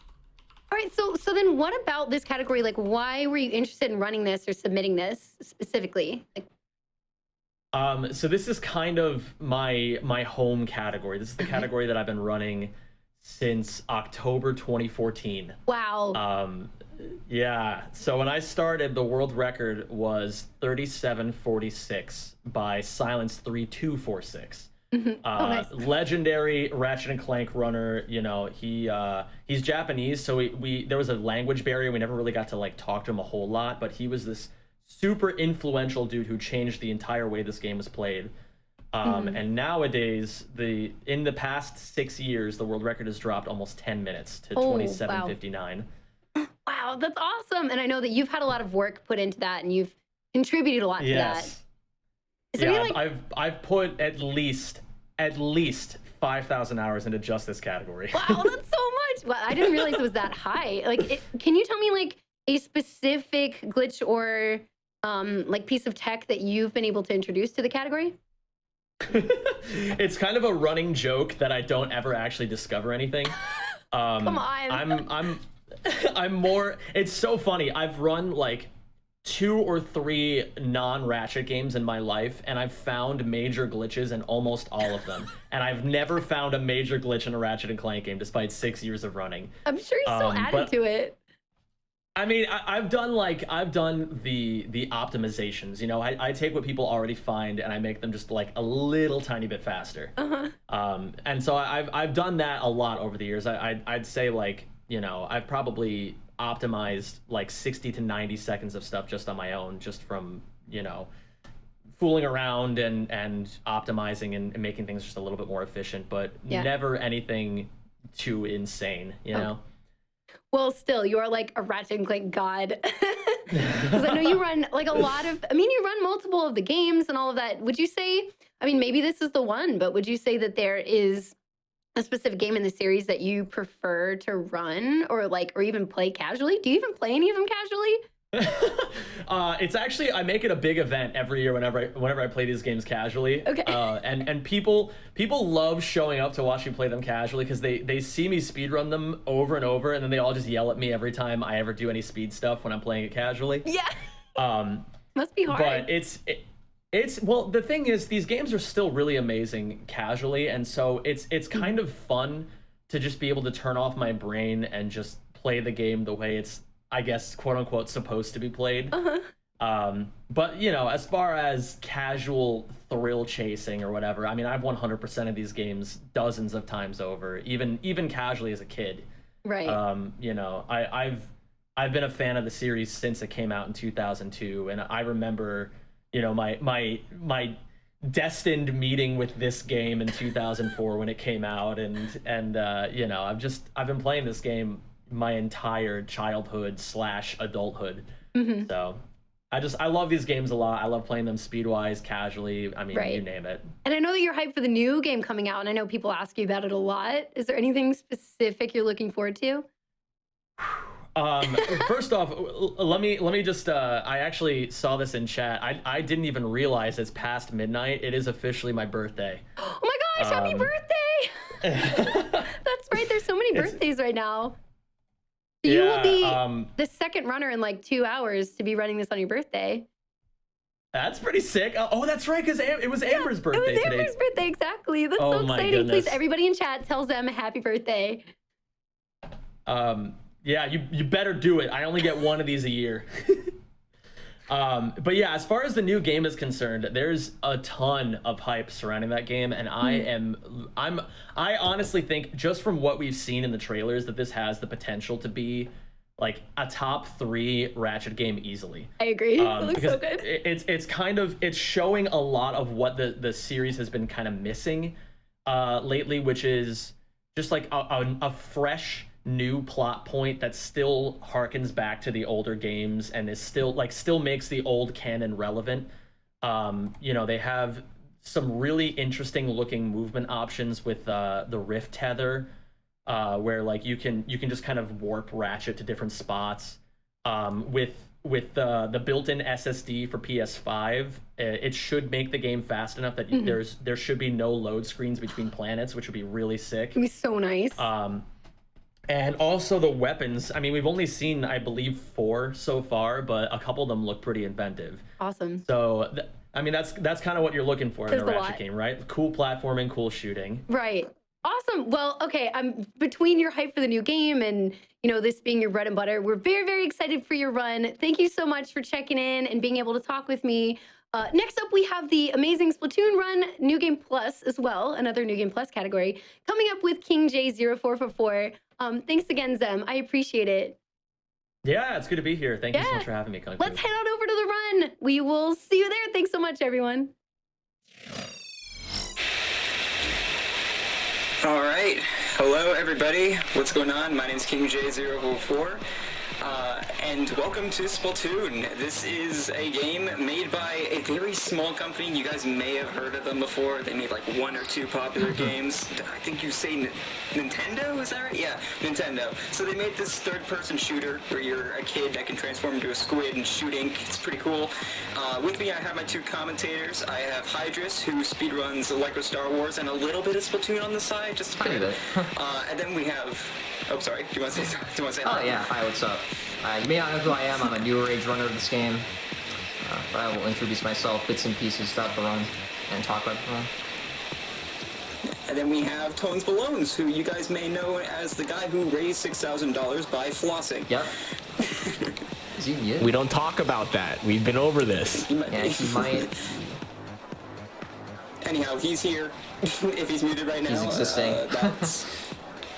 All right, so then what about this category? Like, why were you interested in running this or submitting this specifically? Like, so this is kind of my home category. This is the category that I've been running since October 2014. wow. Yeah. So when I started, the world record was 37:46 by Silence 3246. Nice. Legendary Ratchet and Clank runner. You know, he's Japanese, so there was a language barrier. We never really got to like talk to him a whole lot, but he was this super influential dude who changed the entire way this game was played. And nowadays, in the past 6 years, the world record has dropped almost 10 minutes to 27:59. Wow, that's awesome. And I know that you've had a lot of work put into that, and you've contributed a lot to that. So Yeah, I've put at least 5,000 hours into just this category. Wow, that's so much. Well, I didn't realize it was that high. Like, can you tell me like a specific glitch or like piece of tech that you've been able to introduce to the category? It's kind of a running joke that I don't ever actually discover anything. Come on. I'm more. It's so funny. I've run like 2 or 3 non-Ratchet games in my life, and I've found major glitches in almost all of them. And I've never found a major glitch in a Ratchet and Clank game, despite 6 years of running. I'm sure you still added to it. I mean, I've done the optimizations. You know, I take what people already find and I make them just like a little tiny bit faster. And so I've done that a lot over the years. I'd say like, you know, I've probably optimized like 60 to 90 seconds of stuff just on my own, just from, you know, fooling around and optimizing and making things just a little bit more efficient, but never anything too insane, you know? Well, still, you are like a Ratchet and Clank god. Because I know you run like a lot of, you run multiple of the games and all of that. Would you say, maybe this is the one, but would you say that there is a specific game in the series that you prefer to run or even play casually? Do you even play any of them casually? It's actually, I make it a big event every year whenever I play these games casually. Okay. And people love showing up to watch me play them casually because they see me speedrun them over and over, and then they all just yell at me every time I ever do any speed stuff when I'm playing it casually. Yeah. Must be hard. But it's well, the thing is, these games are still really amazing casually, and so it's kind of fun to just be able to turn off my brain and just play the game the way it's, I guess, quote unquote, supposed to be played. But you know, as far as casual thrill chasing or whatever, I mean, I've 100% of these games dozens of times over, even casually as a kid. Right. You know, I've been a fan of the series since it came out in 2002, and I remember, you know, my destined meeting with this game in 2004 when it came out, and you know, I've been playing this game my entire childhood / adulthood. So I love these games a lot. I love playing them speedwise, casually. I mean, you name it. And I know that you're hyped for the new game coming out, and I know people ask you about it a lot. Is there anything specific you're looking forward to? First off, let me just I actually saw this in chat. I didn't even realize it's past midnight. It is officially my birthday. Oh my gosh, happy birthday! That's right, there's so many birthdays right now. You will be the second runner in like 2 hours to be running this on your birthday. That's pretty sick. Oh, that's right, because it was Amber's birthday today. It was today. Amber's birthday, exactly. That's so exciting. Goodness. Please, everybody in chat, tells them happy birthday. Yeah, you better do it. I only get one of these a year. But yeah, as far as the new game is concerned, there's a ton of hype surrounding that game, and I honestly think, just from what we've seen in the trailers, that this has the potential to be like a top 3 Ratchet game easily. I agree. It looks so good. It's showing a lot of what the series has been kind of missing lately, which is just like a fresh new plot point that still harkens back to the older games and is still makes the old canon relevant. You know, they have some really interesting looking movement options with the Rift Tether, where like you can just kind of warp Ratchet to different spots. With the built-in SSD for PS5, it should make the game fast enough that there should be no load screens between planets, which would be really sick. It'd be so nice. And also the weapons. I mean, we've only seen, I believe, 4 so far, but a couple of them look pretty inventive. Awesome. So, I mean, that's kind of what you're looking for in a Ratchet game, right? Cool platforming, cool shooting. Right. Awesome. Well, okay, I'm between your hype for the new game and, you know, this being your bread and butter, we're very, very excited for your run. Thank you so much for checking in and being able to talk with me. Next up, we have the amazing Splatoon run, New Game Plus as well, another New Game Plus category, coming up with King J0444. Thanks again, Zem. I appreciate it. Yeah, it's good to be here. Thank you so much for having me, Kung Fu. Let's head on over to the run. We will see you there. Thanks so much, everyone. All right. Hello, everybody. What's going on? My name's King J004. And welcome to Splatoon. This is a game made by a very small company. You guys may have heard of them before. They made like 1 or 2 popular games. I think you say Nintendo, is that right? Yeah, Nintendo. So they made this third-person shooter where you're a kid that can transform into a squid and shoot ink. It's pretty cool. With me, I have my 2 commentators. I have Hydrus, who speedruns Lego Star Wars and a little bit of Splatoon on the side, just a bit. And then we have... Oh, sorry. Do you want to say something? Oh, yeah. Hi, what's up? You may not know who I am. I'm a newer age runner of this game. But I will introduce myself bits and pieces throughout the run and talk about the run. And then we have Tones Ballones, who you guys may know as the guy who raised $6,000 by flossing. Yep. Is he mute? We don't talk about that. We've been over this. Yeah, he might. Anyhow, he's here. If he's muted right now. He's existing.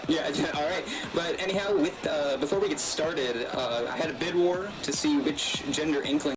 Yeah, all right. But anyhow, before we get started, I had a bid war to see which gender inkling